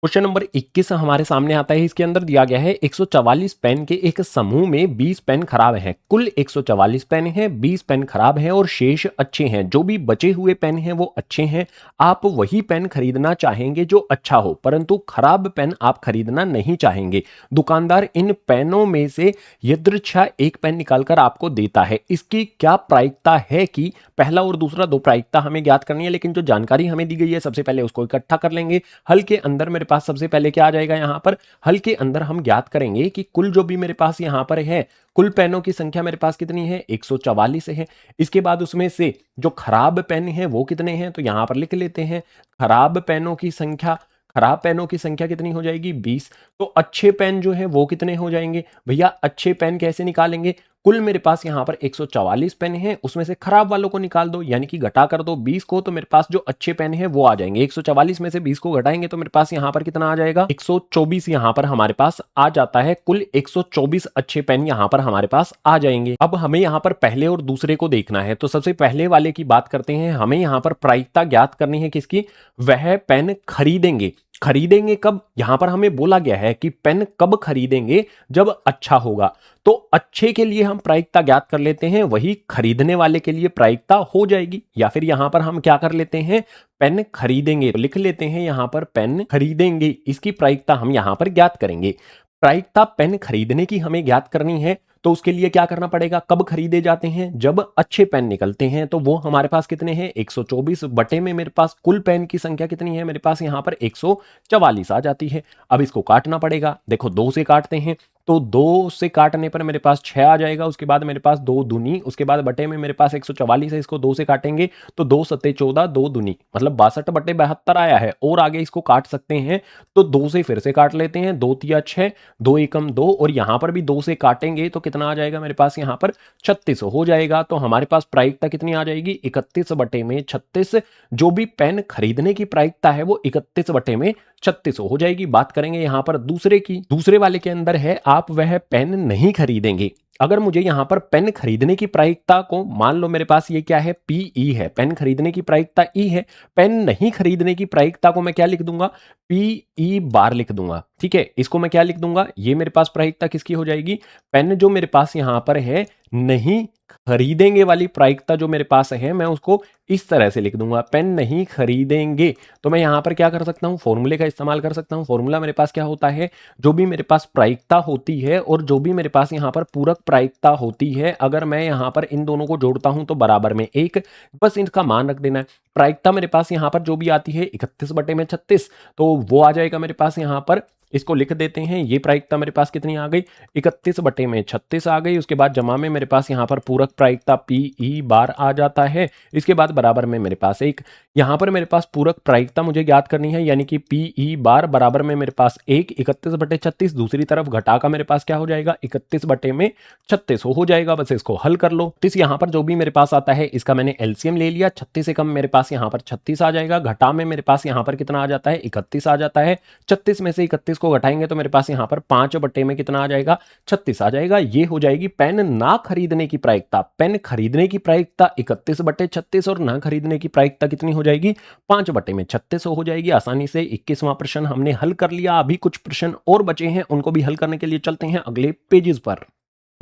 S1: क्वेश्चन नंबर 21 हमारे सामने आता है। इसके अंदर दिया गया है 144 पेन के एक समूह में 20 पेन खराब हैं। कुल 144 पेन हैं, 20 पेन खराब हैं और शेष अच्छे हैं। जो भी बचे हुए पेन हैं वो अच्छे हैं। आप वही पेन खरीदना चाहेंगे जो अच्छा हो, परंतु खराब पेन आप खरीदना नहीं चाहेंगे। दुकानदार इन पेनों में से यदृच्छा एक पेन निकालकर आपको देता है। इसकी क्या प्रायिकता है कि पहला और दूसरा, दो प्रायिकता हमें ज्ञात करनी है, लेकिन जो जानकारी हमें दी गई है सबसे पहले उसको इकट्ठा कर लेंगे। हल के अंदर मेरे पास सबसे पहले क्या आ जाएगा, यहां पर हल के अंदर हम ज्ञात करेंगे कि कुल जो भी मेरे पास यहां पर है, कुल पेनों की संख्या मेरे पास कितनी है, 144 है। इसके बाद उसमें से जो खराब पेन है वो कितने हैं, तो यहां पर लिख लेते हैं खराब पेनों की संख्या। खराब पेनों की संख्या कितनी हो जाएगी, 20। तो अच्छे पेन जो है वो कितने हो जाएंगे भैया, अच्छे पेन कैसे निकालेंगे, कुल मेरे पास यहाँ पर 144 पेन है, उसमें से खराब वालों को निकाल दो, यानी कि घटा कर दो 20 को, तो मेरे पास जो अच्छे पेन है वो आ जाएंगे। 144 में से 20 को घटाएंगे तो मेरे पास यहाँ पर कितना आ जाएगा, 124 यहाँ पर हमारे पास आ जाता है। कुल 124 अच्छे पेन यहाँ पर हमारे पास आ जाएंगे। अब हमें यहाँ पर पहले और दूसरे को देखना है, तो सबसे पहले वाले की बात करते हैं। हमें यहाँ पर प्रायिकता ज्ञात करनी है किसकी, वह पेन खरीदेंगे। खरीदेंगे कब, यहां पर हमें बोला गया है कि पेन कब खरीदेंगे, जब अच्छा होगा। तो अच्छे के लिए हम प्रायिकता ज्ञात कर लेते हैं, वही खरीदने वाले के लिए प्रायिकता हो जाएगी। या फिर यहां पर हम क्या कर लेते हैं, पेन खरीदेंगे लिख लेते हैं, यहां पर पेन खरीदेंगे, इसकी प्रायिकता हम यहां पर ज्ञात करेंगे। प्रायिकता पेन खरीदने की हमें ज्ञात करनी है, तो उसके लिए क्या करना पड़ेगा, कब खरीदे जाते हैं, जब अच्छे पेन निकलते हैं। तो वो हमारे पास कितने हैं, 124 बटे में मेरे पास कुल पेन की संख्या कितनी है, मेरे पास यहां पर 144 आ जाती है। अब इसको काटना पड़ेगा, देखो 2 से काटते हैं, तो 2 से काटने पर मेरे पास 6 आ जाएगा। उसके बाद मेरे पास 2 दूनी, उसके बाद बटे में मेरे पास 144 है, इसको 2 से काटेंगे तो 2 सत्ते 14, 2 दूनी मतलब 62 बटे 72 आया है। और आगे इसको काट सकते हैं, तो 2 से फिर से काट लेते हैं, 2 तिया 6, 2 एकम 2, और यहां पर भी 2 से काटेंगे तो कितना आ जाएगा, मेरे पास यहां पर 36 हो जाएगा। तो हमारे पास प्रायिकता कितनी आ जाएगी, 31 बटे में 36। जो भी पेन खरीदने की प्रायिकता है वो 31 बटे में 36 हो जाएगी। बात करेंगे यहां पर दूसरे की, दूसरे वाले के अंदर है आप वह पेन नहीं खरीदेंगे। अगर मुझे यहां पर पेन खरीदने की प्रायिकता को, मान लो मेरे पास ये क्या है, पीई है, पेन खरीदने की प्रायिकता ई है, पेन नहीं खरीदने की प्रायिकता को मैं क्या लिख दूंगा, पीई बार लिख दूंगा। ठीक है, इसको मैं क्या लिख दूंगा, ये मेरे पास प्रायिकता किसकी हो जाएगी, पेन जो मेरे पास यहां पर है नहीं खरीदेंगे वाली प्रायिकता जो मेरे पास है, मैं उसको इस तरह से लिख दूंगा, पेन नहीं खरीदेंगे। तो मैं यहां पर क्या कर सकता हूं, फॉर्मूले का इस्तेमाल कर सकता हूं। फॉर्मूला मेरे पास क्या होता है, जो भी मेरे पास प्रायिकता होती है और जो भी मेरे पास यहां पर पूरक प्रायिकता होती है, अगर मैं यहां पर इन दोनों को जोड़ता हूं तो बराबर में 1, बस इनका मान रख देना है। प्रायिकता मेरे पास यहां पर जो भी आती है 31 बटे में 36, तो वो आ जाएगा मेरे पास यहां पर, इसको लिख देते हैं। ये प्रायिकता मेरे पास कितनी आ गई, 31 बटे में 36 आ गई। उसके बाद जमा में मेरे पास यहां पर पूरक प्रायिकता पीई बार आ जाता है। इसके बाद बराबर में मेरे पास एक, यहां पर मेरे पास पूरक प्रायिकता मुझे ज्ञात करनी है, यानी कि पीई बार बराबर में मेरे पास 1, 31 बटे 36, दूसरी तरफ घटा का मेरे पास क्या हो जाएगा, 31 बटे में 36 हो जाएगा। बस इसको हल कर लो। तो यहां पर जो भी मेरे पास आता है इसका मैंने एलसीएम ले लिया, 36 से कम मेरे पास यहां पर 36 आ जाएगा। घटा में मेरे पास यहां पर कितना आ जाता है, 31 आ जाता है। 36 में से 31 को घटाएंगे तो मेरे पास यहां पर 5 बटे में कितना आ जाएगा, 36 आ जाएगा। ये हो जाएगी पेन ना खरीदने की प्रायिकता। पेन खरीदने की प्रायिकता 31 बटे 36 और ना खरीदने की प्रायिकता कितनी हो जाएगी, 5 बटे में 36 हो जाएगी। आसानी से 21वां प्रश्न हमने हल कर लिया। अभी कुछ प्रश्न और बचे हैं, उनको भी हल करने के लिए चलते हैं अगले पेजेस पर।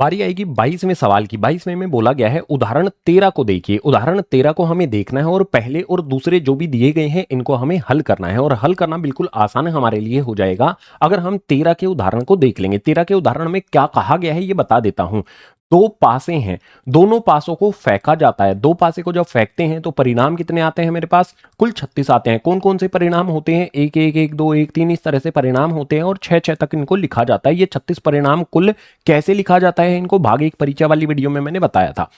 S1: बारी आएगी 22वें सवाल की। 22वें में बोला गया है उदाहरण 13 को देखिए। उदाहरण 13 को हमें देखना है और पहले और दूसरे जो भी दिए गए हैं इनको हमें हल करना है, और हल करना बिल्कुल आसान हमारे लिए हो जाएगा अगर हम 13 के उदाहरण को देख लेंगे। 13 के उदाहरण में क्या कहा गया है ये बता देता हूं। दो पासे हैं, दोनों पासों को फेंका जाता है। दो पासे को जब फेंकते हैं तो परिणाम कितने आते हैं, मेरे पास कुल 36 आते हैं। कौन कौन से परिणाम होते हैं, 1 1 1 2 1 3 इस तरह से परिणाम होते हैं और 6 6 तक इनको लिखा जाता है। ये 36 परिणाम कुल कैसे लिखा जाता है, इनको भाग एक परिचय वाली वीडियो में मैंने बताया था।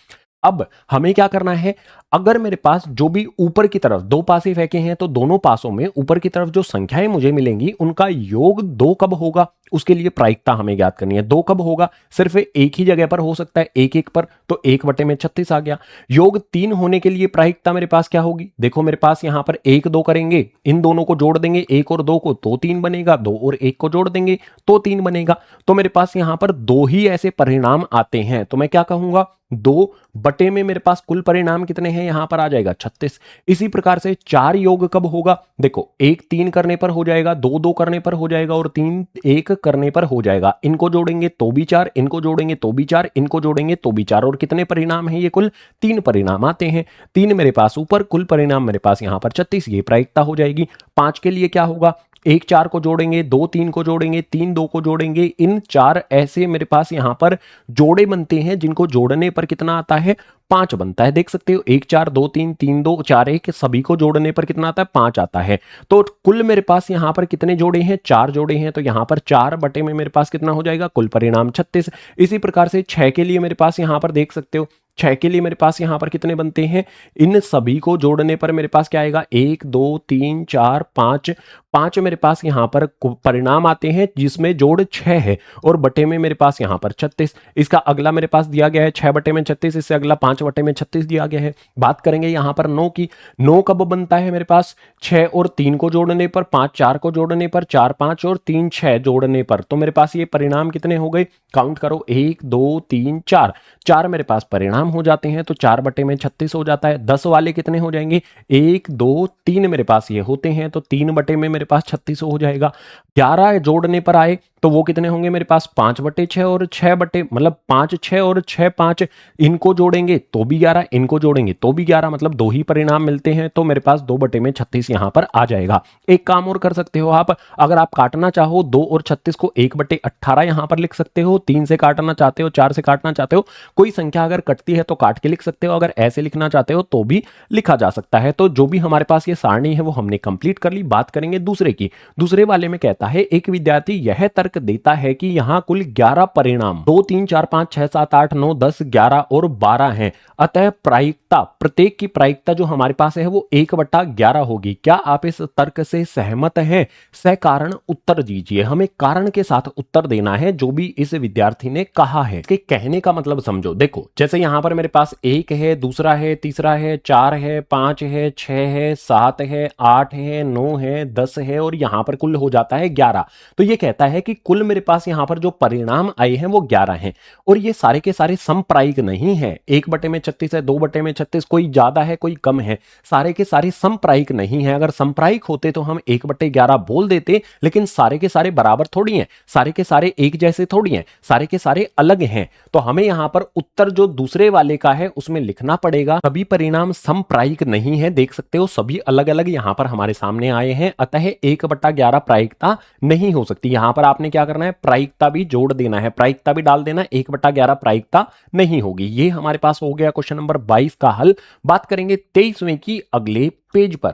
S1: अब हमें क्या करना है, अगर मेरे पास जो भी ऊपर की तरफ दो पासे फेंके हैं तो दोनों पासों में ऊपर की तरफ जो संख्याएं मुझे मिलेंगी उनका योग 2 कब होगा, उसके लिए प्रायिकता हमें ज्ञात करनी है। 2 कब होगा, सिर्फ एक ही जगह पर हो सकता है, 1 1 पर, तो 1 बटे में 36 आ गया। योग 3 होने के लिए प्रायिकता मेरे पास क्या होगी, देखो मेरे पास यहां पर 1 2 करेंगे, इन दोनों को जोड़ देंगे 1 और 2 को तो 3 बनेगा, 2 और 1 को जोड़ देंगे तो 3 बनेगा। तो मेरे पास यहां पर 2 ही ऐसे परिणाम आते हैं, तो मैं क्या कहूंगा, 2 बटे में मेरे पास कुल परिणाम कितने हैं, यहां पर आ जाएगा 36। इसी प्रकार से 4 योग कब होगा, देखो 1 3 करने पर हो जाएगा, 2 2 करने पर हो जाएगा और 3 1 करने पर हो जाएगा। इनको जोड़ेंगे तो भी 4, इनको जोड़ेंगे तो भी 4, इनको जोड़ेंगे तो भी 4, और कितने परिणाम हैं ये, कुल 3 परिणाम आते हैं। 3 मेरे पास ऊपर, कुल परिणाम मेरे पास यहां पर 36, ये प्रायिकता हो जाएगी। 5 के लिए क्या होगा, 1 4 को जोड़ेंगे, 2 3 को जोड़ेंगे, 3 2 को जोड़ेंगे, इन 4 ऐसे मेरे पास यहां पर जोड़े बनते हैं जिनको जोड़ने पर कितना आता है, 5 बनता है। देख सकते हो 1 4 2 3 3 2 4 1 सभी को जोड़ने पर कितना आता है, 5 आता है। तो कुल मेरे पास यहां पर कितने जोड़े हैं, 4 जोड़े हैं, तो यहां पर 4 बटे में मेरे पास कितना हो जाएगा, कुल परिणाम 36। इसी प्रकार से 6 के लिए मेरे पास यहां पर देख सकते हो, 6 के लिए मेरे पास यहां पर कितने बनते हैं, इन सभी को जोड़ने पर मेरे पास क्या आएगा, 1 2 3 4 5,
S2: 5 मेरे पास यहाँ पर परिणाम आते हैं जिसमें जोड़ 6 है और बटे में मेरे पास यहाँ पर 36। इसका अगला मेरे पास दिया गया है 6 बटे में 36, इससे अगला 5 बटे में 36 दिया गया है। बात करेंगे यहाँ पर 9 की। 9 कब बनता है मेरे पास? 6 और 3 को जोड़ने पर, 5 4 को जोड़ने पर, 4 5 और 3 6 जोड़ने पर। तो मेरे पास ये परिणाम कितने हो गए? काउंट करो, 1 2 3 4। 4 मेरे पास परिणाम हो जाते हैं तो 4 बटे में 36 हो जाता है। 10 वाले कितने हो जाएंगे? 1 2 3 मेरे पास ये होते हैं तो 3 बटे में मेरे पास 36 हो जाएगा। 11 जोड़ने पर आए तो वो कितने होंगे मेरे पास? 5 बटे 6 और 6 बटे, मतलब 5 6 और 6 5, इनको जोड़ेंगे तो भी 11, इनको जोड़ेंगे तो भी 11, मतलब 2 ही परिणाम मिलते हैं तो मेरे पास 2 बटे में 36 यहां पर आ जाएगा। एक काम और कर सकते हो आप, अगर आप काटना चाहो 2 और 36 को 1 बटे 18 यहां पर लिख सकते हो। 3 से काटना चाहते हो, 4 से काटना चाहते हो, कोई संख्या अगर कटती है तो काट के लिख सकते हो, अगर ऐसे लिखना चाहते हो तो भी लिखा जा सकता है। तो जो भी हमारे पास ये सारणी है वो हमने कंप्लीट कर ली। बात करेंगे दूसरे की। दूसरे वाले में कहता है एक विद्यार्थी यह तर्क देता है कि यहां कुल 11 परिणाम 2 3 4 5 6 7 8 9 10 11 और 12 हैं, अतः प्रायिकता, प्रत्येक की प्रायिकता जो हमारे पास है वो 1/11 होगी। क्या आप इस तर्क से सहमत हैं? सकारण उत्तर दीजिए। हमें कारण के साथ उत्तर देना है जो भी इस विद्यार्थी ने कहा है। इसके कहने का मतलब समझो। देखो जैसे यहां पर मेरे पास 1 है, दूसरा है, तीसरा है, 4 है, 5 है, 6 है, 7 है, 8 है, 9 है, 10 है और यहां पर कुल हो जाता है 11। तो ये कहता है कि कुल मेरे पास यहां पर जो परिणाम आए हैं वो 11 हैं और ये सारे के सारे समप्रायिक नहीं है। 1 बटे में 36 है, 2 बटे में 36, कोई ज्यादा है कोई कम है, सारे के सारे समप्रायिक नहीं है। अगर समप्रायिक होते तो हम 1/11 बोल देते, लेकिन सारे के सारे बराबर थोड़ी हैं, सारे के सारे एक जैसे थोड़ी हैं, सारे के सारे अलग हैं। तो हमें यहां पर उत्तर जो दूसरे वाले का है उसमें लिखना पड़ेगा सभी परिणाम समप्रायिक नहीं है। देख सकते हो सभी अलग अलग यहां पर हमारे सामने आए हैं, अतः 1/11 प्रायिकता नहीं हो सकती। यहां पर आपने क्या करना है? प्रायिकता भी जोड़ देना है, प्रायिकता भी डाल देना। 1/11 प्रायिकता नहीं होगी। ये हमारे पास हो गया क्वेश्चन नंबर 22 का हल। बात करेंगे 23वें की अगले पेज पर।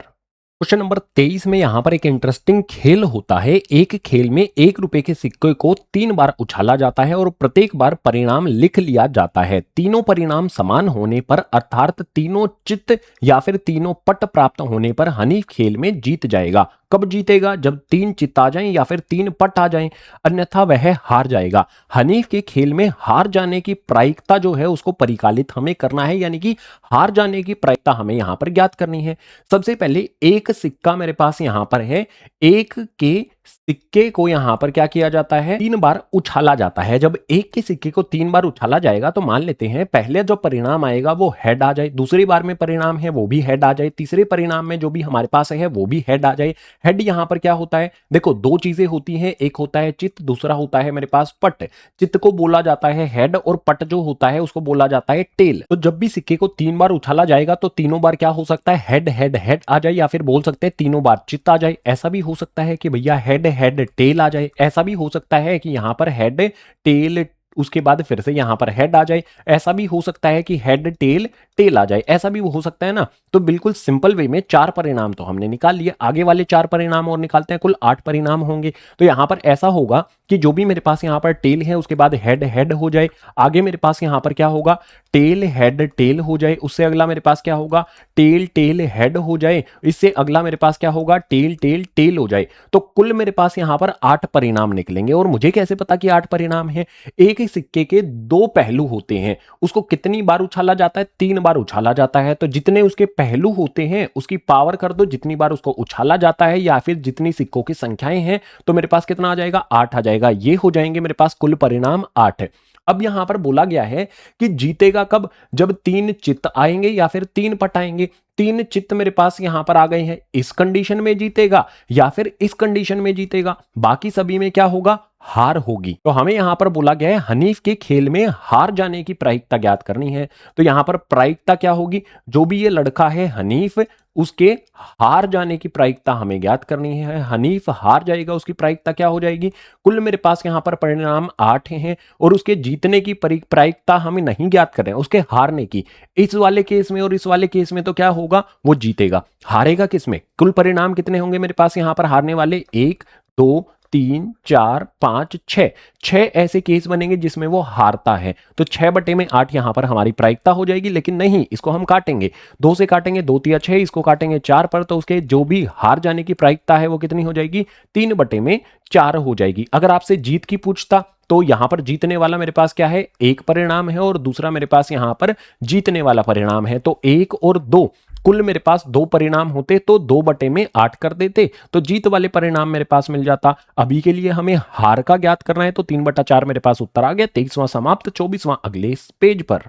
S2: क्वेश्चन नंबर 23 में यहां पर एक इंटरेस्टिंग खेल होता है। एक खेल में 1 रुपए के सिक्के को 3 बार उछाला जाता है और प्रत्येक बार परिणाम लिख लिया जाता है। तीनों परिणाम समान होने पर, अर्थात तीनों चित्त या फिर तीनों पट प्राप्त होने पर हनीफ खेल में जीत जाएगा। कब जीतेगा? जब 3 चित्त आ जाएं या फिर 3 पट आ जाएं, अन्यथा वह हार जाएगा। हनीफ के खेल में हार जाने की प्रायिकता जो है उसको परिकालित हमें करना है, यानी कि हार जाने की प्रायिकता हमें यहां पर ज्ञात करनी है। सबसे पहले एक सिक्का मेरे पास यहां पर है, एक के सिक्के को यहां पर क्या किया जाता है? 3 बार उछाला जाता है। जब एक के सिक्के को 3 बार उछाला जाएगा तो मान लेते हैं पहले जो परिणाम आएगा वो हेड आ जाए, दूसरी बार में परिणाम है वो भी हेड आ जाए, तीसरे परिणाम में जो भी हमारे पास है वो भी हेड आ जाए। हेड यहां पर क्या होता है? देखो 2 चीजें होती हैं, एक होता है चित्त, दूसरा होता है मेरे पास पट। चित्त को बोला जाता है हेड और पट जो होता है उसको बोला जाता है टेल। तो जब भी सिक्के को 3 बार उछाला जाएगा तो तीनों बार क्या हो सकता है? हेड हेड हेड आ जाए, या फिर बोल सकते हैं तीनों बार चित्त आ जाए। ऐसा भी हो सकता है कि भैया हेड हेड टेल आ जाए, ऐसा भी हो सकता है कि यहां पर हेड टेल उसके बाद फिर से यहां पर हेड आ जाए, ऐसा भी हो सकता है कि हेड टेल टेल आ जाए, ऐसा भी हो सकता है ना। तो बिल्कुल सिंपल वे में 4 परिणाम तो हमने निकाल लिए, आगे वाले 4 परिणाम और निकालते हैं, कुल 8 परिणाम होंगे। तो यहां पर ऐसा होगा कि जो भी मेरे पास यहां पर टेल है उसके बाद हेड हेड हो जाए, आगे मेरे पास यहां पर क्या होगा? टेल हेड टेल हो जाए, उससे अगला मेरे पास क्या होगा? टेल टेल हेड हो जाए, इससे अगला मेरे पास क्या होगा? टेल टेल टेल हो जाए। तो कुल मेरे पास यहां पर 8 परिणाम निकलेंगे। और मुझे कैसे पता कि 8 परिणाम है? एक ही सिक्के के 2 पहलू होते हैं, उसको कितनी बार उछाला जाता है? 3 बार उछाला जाता है। तो जितने उसके पहलू होते हैं उसकी पावर कर दो, जितनी बार उसको उछाला जाता है या फिर जितनी सिक्कों की संख्याएं हैं, तो मेरे पास कितना आ जाएगा? 8 आ जाएगा। ये हो जाएंगे मेरे पास कुल परिणाम 8। अब यहां पर बोला गया है कि जीतेगा कब? जब 3 चित्त आएंगे या फिर 3 पट आएंगे। 3 चित्त मेरे पास यहां पर आ गए हैं, इस कंडीशन में जीतेगा या फिर इस कंडीशन में जीतेगा। बाकी सभी में क्या होगा? हार होगी। तो हमें यहां पर बोला गया है हनीफ के खेल में हार जाने की प्रायिकता ज्ञात करनी है। तो यहां पर प्रायिकता क्या होगी? जो भी ये लड़का है हनीफ, उसके हार जाने की प्रायिकता हमें ज्ञात करनी है। हनीफ हार जाएगा, उसकी प्रायिकता क्या हो जाएगी? कुल मेरे पास यहां पर परिणाम 8 हैं और उसके जीतने की प्रायिकता हमें नहीं ज्ञात कर रहे हैं, उसके हारने की। इस वाले केस में और इस वाले केस में तो क्या होगा? वो जीतेगा। हारेगा किसमें? कुल परिणाम कितने होंगे मेरे पास यहां पर हारने वाले? 1 2 3, 4, 5, 6, 6 ऐसे केस बनेंगे जिसमें वो हारता है। तो 6/8 यहां पर हमारी प्रायिकता हो जाएगी, लेकिन नहीं, इसको हम काटेंगे, 2 से काटेंगे, 2 तिया 6, इसको काटेंगे 4 पर, तो उसके जो भी हार जाने की प्रायिकता है वो कितनी हो जाएगी, 3/4 हो जाएगी। अगर आपसे जीत की पूछता तो यहां पर जीतने वाला मेरे पास क्या है, एक परिणाम है, और दूसरा मेरे पास यहां पर जीतने वाला परिणाम है। तो 1 और 2, कुल मेरे पास 2 परिणाम होते तो 2/8 कर देते, तो जीत वाले परिणाम मेरे पास मिल जाता। अभी के लिए हमें हार का ज्ञात करना है, तो 3/4 मेरे पास उत्तर आ गया। 23वां समाप्त, 24वां अगले पेज पर।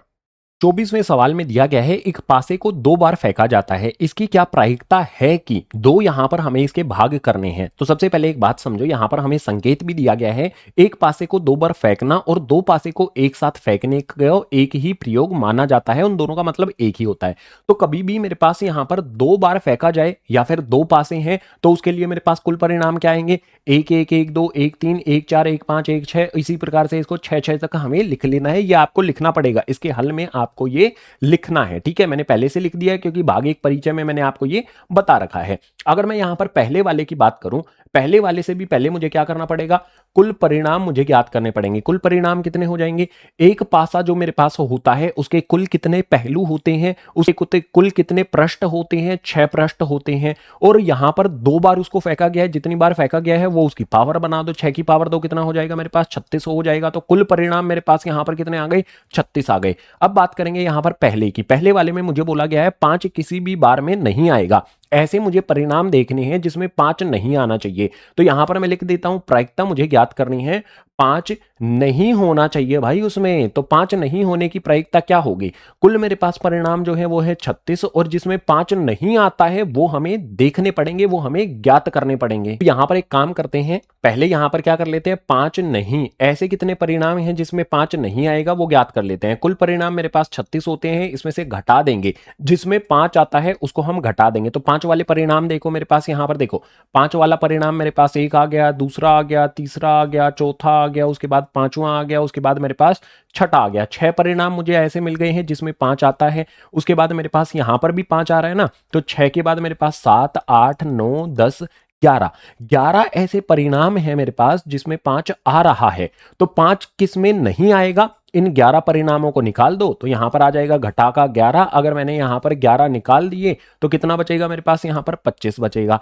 S2: 24वें सवाल में दिया गया है, एक पासे को 2 बार फेंका जाता है, इसकी क्या प्रायिकता है कि 2 यहां पर हमें इसके भाग करने हैं। तो सबसे पहले एक बात समझो, यहां पर हमें संकेत भी दिया गया है, एक पासे को 2 बार फेंकना और 2 पासे को एक साथ फेंकने का एक ही प्रयोग माना जाता है, उन दोनों का मतलब एक ही होता है। तो कभी भी मेरे पास यहां पर 2 बार फेंका जाए या फिर 2 पासे हैं, तो उसके लिए मेरे पास कुल परिणाम क्या आएंगे, 1 1 1 2 1 3 1 4 1 5 1 6, इसी प्रकार से इसको 6 6 तक हमें लिख लेना है। ये आपको लिखना पड़ेगा, इसके हल में आपको ये लिखना है, ठीक है। मैंने पहले से लिख दिया है क्योंकि भाग एक परिचय में मैंने आपको ये बता रखा है। अगर मैं यहां पर पहले वाले की बात करूं, पहले वाले से भी पहले मुझे क्या करना पड़ेगा, कुल परिणाम मुझे ज्ञात करने पड़ेंगे। कुल परिणाम कितने हो जाएंगे, एक पासा जो मेरे पास होता है उसके कुल कितने पहलू होते हैं, उसके कुल कितने पृष्ठ होते हैं, 6 पृष्ठ होते हैं, और यहां पर 2 बार उसको फेंका गया है, जितनी बार फेंका गया है वो उसकी पावर बना दो, 6 की पावर 2 कितना हो जाएगा मेरे पास, 36 हो जाएगा। तो कुल परिणाम मेरे पास यहां पर कितने आ गए, 36 आ गए। अब बात करेंगे यहां पर पहले की। पहले वाले में मुझे बोला गया है 5 किसी भी बार में नहीं आएगा, ऐसे मुझे परिणाम देखने हैं जिसमें 5 नहीं आना चाहिए। तो यहां पर मैं लिख देता हूं, प्रायिकता मुझे ज्ञात करनी है, 5 नहीं होना चाहिए भाई उसमें। तो 5 नहीं होने की प्रायिकता क्या होगी, कुल मेरे पास परिणाम जो है वो है 36, और जिसमें 5 नहीं आता है वो हमें देखने पड़ेंगे, वो हमें ज्ञात करने पड़ेंगे। यहां पर एक काम करते हैं, पहले यहां पर क्या कर लेते हैं, 5 नहीं, ऐसे कितने परिणाम हैं जिसमें 5 नहीं आएगा वो ज्ञात कर लेते हैं। कुल परिणाम मेरे पास 36 होते हैं, इसमें से घटा देंगे, जिसमें 5 आता है उसको हम घटा देंगे। तो 5 वाले परिणाम देखो मेरे पास, यहां पर देखो 5 वाला परिणाम मेरे पास 1 आ गया, दूसरा आ गया, तीसरा आ गया, चौथा आ गया, उसके बाद 5वां आ गया, उसके बाद मेरे पास 6ठा आ गया। 6 परिणाम मुझे ऐसे मिल गए हैं जिसमें 5 आता है। उसके बाद मेरे पास यहां पर भी 5 आ रहा है ना, तो 6 के बाद मेरे पास 7 8 9 10 11, 11 ऐसे परिणाम हैं मेरे पास जिसमें 5 आ रहा है। तो 5 किस में नहीं आएगा, इन 11 परिणामों को निकाल दो, तो यहां पर आ जाएगा घटा का 11। अगर मैंने यहां पर 11 निकाल दिए तो कितना बचेगा मेरे पास, यहां पर 25 बचेगा।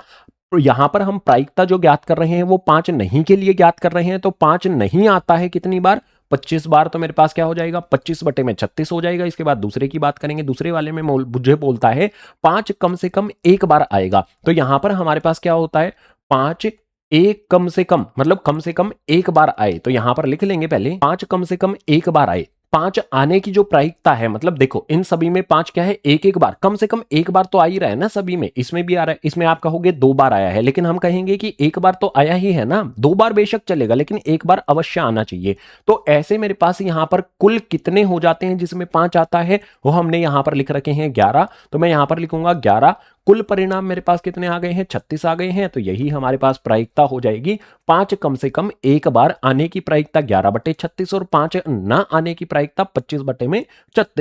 S2: तो यहां पर हम प्रायिकता जो ज्ञात कर रहे हैं वो 5 नहीं के लिए ज्ञात कर रहे हैं, तो 5 नहीं आता है कितनी बार, 25 बार। तो मेरे पास क्या हो जाएगा, 25/36 हो जाएगा। इसके बाद दूसरे की बात करेंगे, दूसरे वाले में मुझे बोलता है 5 कम से कम एक बार आएगा। तो यहां पर हमारे पास क्या होता है, 5 एक कम से कम, मतलब कम से कम एक बार आए। तो यहां पर लिख लेंगे पहले, 5 कम से कम एक बार आए। 5 आने की जो प्रायिकता है, मतलब देखो इन सभी में 5 क्या है, एक एक बार, कम से कम एक बार तो आ ही रहा है ना सभी में, इसमें भी आ रहा है। इसमें आप कहोगे 2 बार आया है, लेकिन हम कहेंगे कि एक बार तो आया ही है ना, 2 बार बेशक चलेगा लेकिन एक बार अवश्य आना चाहिए। तो ऐसे मेरे पास यहां पर कुल कितने हो जाते हैं जिसमें 5 आता है, वो हमने यहां पर लिख रखे हैं 11। तो मैं यहां पर लिखूंगा 11। कुल परिणाम मेरे पास कितने आ गए हैं, 36 आ गए हैं। तो यही हमारे पास प्रायिकता हो जाएगी, 5 कम से कम एक बार आने की प्रायिकता 11/36, और 5 ना आने की प्रायिकता 25/36।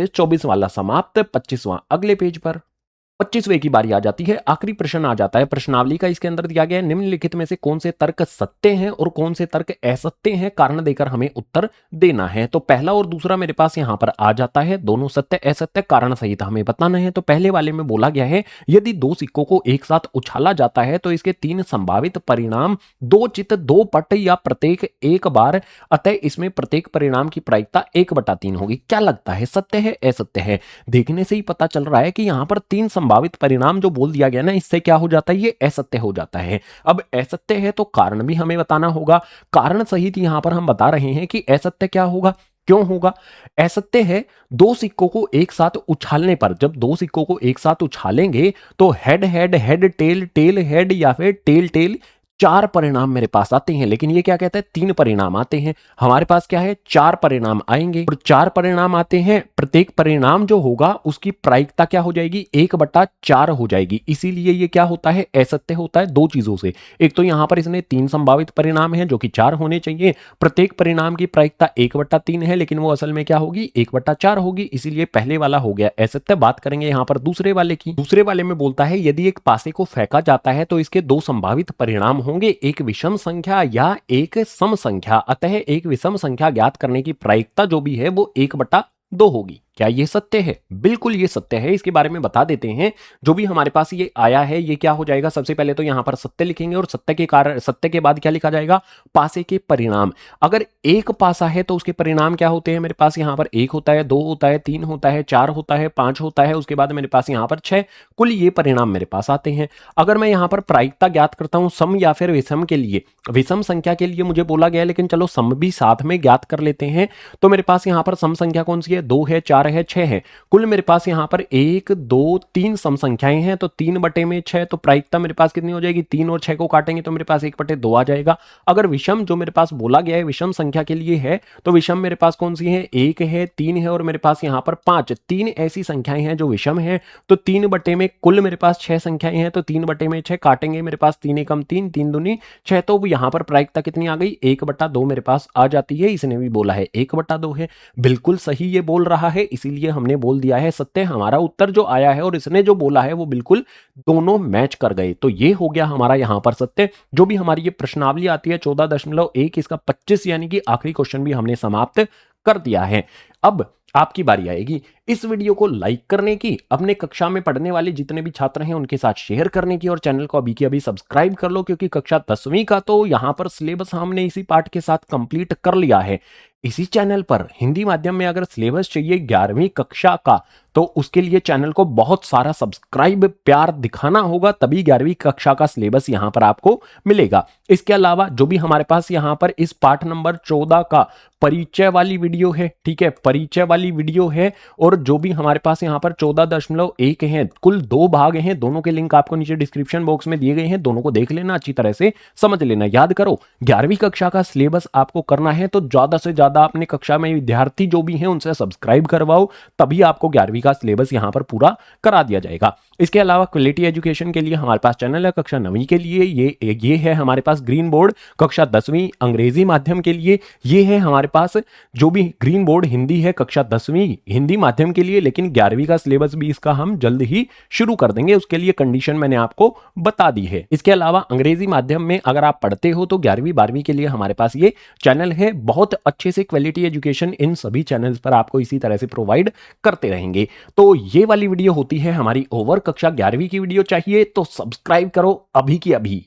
S2: 24 वाला समाप्त। 25वां अगले पेज पर। 25वें की बारी आ जाती है, आखिरी प्रश्न आ जाता है प्रश्नावली का। इसके अंदर दिया गया है, निम्नलिखित में से कौन से तर्क सत्य हैं और कौन से तर्क असत्य हैं, कारण देकर हमें उत्तर देना है। तो पहला और दूसरा मेरे पास यहां पर आ जाता है, दोनों सत्य असत्य कारण सहित हमें बताना है। तो पहले वाले में बोला गया है, यदि 2 सिक्कों को एक साथ उछाला जाता है तो इसके 3 संभावित परिणाम 2 चित 2 पट या प्रत्येक एक बार, अतः इसमें प्रत्येक परिणाम की प्रायिकता 1/3 होगी। क्या लगता है, सत्य है असत्य है? देखने से ही पता चल रहा है कि यहां पर 3 संभावित परिणाम जो बोल दिया गया ना, इससे क्या हो जाता है, ये असत्य हो जाता है। अब असत्य है तो कारण भी हमें बताना होगा, कारण सहित यहां पर हम बता रहे हैं कि असत्य क्या होगा, क्यों होगा। असत्य है 2 सिक्कों को एक साथ उछालने पर, जब 2 सिक्कों को एक साथ उछालेंगे तो head head head tail tail head या फिर टेल टेल 4 परिणाम मेरे पास आते हैं। लेकिन ये क्या कहता है, 3 परिणाम आते हैं। हमारे पास क्या है, 4 परिणाम आएंगे, और 4 परिणाम आते हैं। प्रत्येक परिणाम जो होगा उसकी प्रायिकता क्या हो जाएगी, 1/4 हो जाएगी। इसीलिए ये क्या होता है, असत्य होता है 2 चीजों से। एक तो यहां पर इसने 3 संभावित परिणाम है जो कि 4 होने चाहिए, प्रत्येक परिणाम की प्रायिकता 1/3 है, लेकिन वो असल में क्या होगी, 1/4 होगी। इसीलिए पहले वाला हो गया असत्य। बात करेंगे यहां पर दूसरे वाले की। दूसरे वाले में बोलता है, यदि एक पासे को फेंका जाता है तो इसके 2 संभावित परिणाम होंगे एक विषम संख्या या एक सम संख्या। अतः एक विषम संख्या ज्ञात करने की प्रायिकता जो भी है वो 1/2 होगी। क्या ये सत्य है? बिल्कुल ये सत्य है। इसके बारे में बता देते हैं। जो भी हमारे पास ये आया है ये क्या हो जाएगा, सबसे पहले तो यहां पर सत्य लिखेंगे और सत्य के बाद क्या लिखा जाएगा, पासे के परिणाम। अगर एक पासा है तो उसके परिणाम क्या होते हैं, मेरे पास यहां पर 1 होता है, 2 होता है, 3 होता है, 4 होता है, 5 होता है, उसके बाद मेरे पास यहां पर 6, कुल ये परिणाम मेरे पास आते हैं। अगर मैं यहां पर प्रायिकता ज्ञात करता हूं सम या फिर विषम के लिए, विषम संख्या के लिए मुझे बोला गया है लेकिन चलो सम भी साथ में ज्ञात कर लेते हैं। तो मेरे पास यहां पर सम संख्या कौन सी है, 2 है, 4 है, 6 है। कुल मेरे पास यहां पर 1 2 3 सम संख्याएं हैं, तो 3/6, तो प्रायिकता मेरे पास कितनी हो जाएगी, 3 और 6 को काटेंगे तो मेरे पास 1/2 आ जाएगा। अगर विषम जो मेरे पास बोला गया है विषम संख्या के लिए है, तो विषम मेरे पास कौन सी है, 1 है, 3 है और मेरे पास यहां पर 5, 3 ऐसी संख्याएं हैं जो विषम है। तो 3/में कुल मेरे पास 6 संख्याएं हैं, तो 3/6 काटेंगे, मेरे पास 3 एकम 3, 3 दूनी 6, तो यहां पर प्रायिकता कितनी आ गई, 1/2 मेरे पास आ जाती है। इसने भी बोला है 1/2 है, बिल्कुल सही ये बोल रहा है, इसीलिए हमने बोल दिया है सत्य। हमारा उत्तर जो आया है और इसने जो बोला है वो बिल्कुल दोनों मैच कर गए, तो ये हो गया हमारा यहां पर सत्य। जो भी हमारी ये प्रश्नावली आती है 14.1, इसका 25 यानी कि आखिरी क्वेश्चन भी हमने समाप्त कर दिया है। अब आपकी बारी आएगी इस वीडियो को लाइक करने की, अपने कक्षा में पढ़ने वाले जितने भी छात्र हैं उनके साथ शेयर करने की, और चैनल को अभी की अभी सब्सक्राइब कर लो, क्योंकि कक्षा 10वीं का तो यहां पर सिलेबस हमने इसी पाठ के साथ कंप्लीट कर लिया है। इसी चैनल पर हिंदी माध्यम में अगर सिलेबस चाहिए 11वीं कक्षा का, तो उसके लिए चैनल को बहुत सारा सब्सक्राइब प्यार दिखाना होगा, तभी 11वीं कक्षा का सिलेबस यहां पर आपको मिलेगा। इसके अलावा जो भी हमारे पास यहां पर इस पाठ नंबर 14 का परिचय वाली वीडियो है, ठीक है, परिचय वाली वीडियो है, और जो भी हमारे पास यहां पर 14.1 है, कुल 2 भाग हैं, दोनों के लिंक आपको नीचे डिस्क्रिप्शन बॉक्स में दिए गए हैं, दोनों को देख लेना, अच्छी तरह से समझ लेना। याद करो 11वीं कक्षा का सिलेबस आपको करना है तो ज्यादा से ज्यादा अपने कक्षा में विद्यार्थी जो भी हैं उनसे सब्सक्राइब करवाओ, तभी आपको 11वीं का सिलेबस यहां पर पूरा करा दिया जाएगा। इसके अलावा क्वालिटी एजुकेशन के लिए हमारे पास चैनल है, कक्षा 9वीं के लिए ये है हमारे पास ग्रीन बोर्ड, कक्षा 10वीं अंग्रेजी माध्यम के लिए ये है हमारे पास जो भी ग्रीन बोर्ड हिंदी है कक्षा 10वीं हिंदी माध्यम के लिए, लेकिन 11वीं का सिलेबस भी इसका हम जल्द ही शुरू कर देंगे, उसके लिए कंडीशन मैंने आपको बता दी है। इसके अलावा अंग्रेजी माध्यम में अगर आप पढ़ते हो तो 11वीं 12वीं के लिए हमारे पास ये चैनल है, बहुत अच्छे से क्वालिटी एजुकेशन इन सभी चैनल्स पर आपको इसी तरह से प्रोवाइड करते रहेंगे। तो ये वाली वीडियो होती है हमारी ओवर, कक्षा 11वीं की वीडियो चाहिए तो सब्सक्राइब करो अभी की अभी।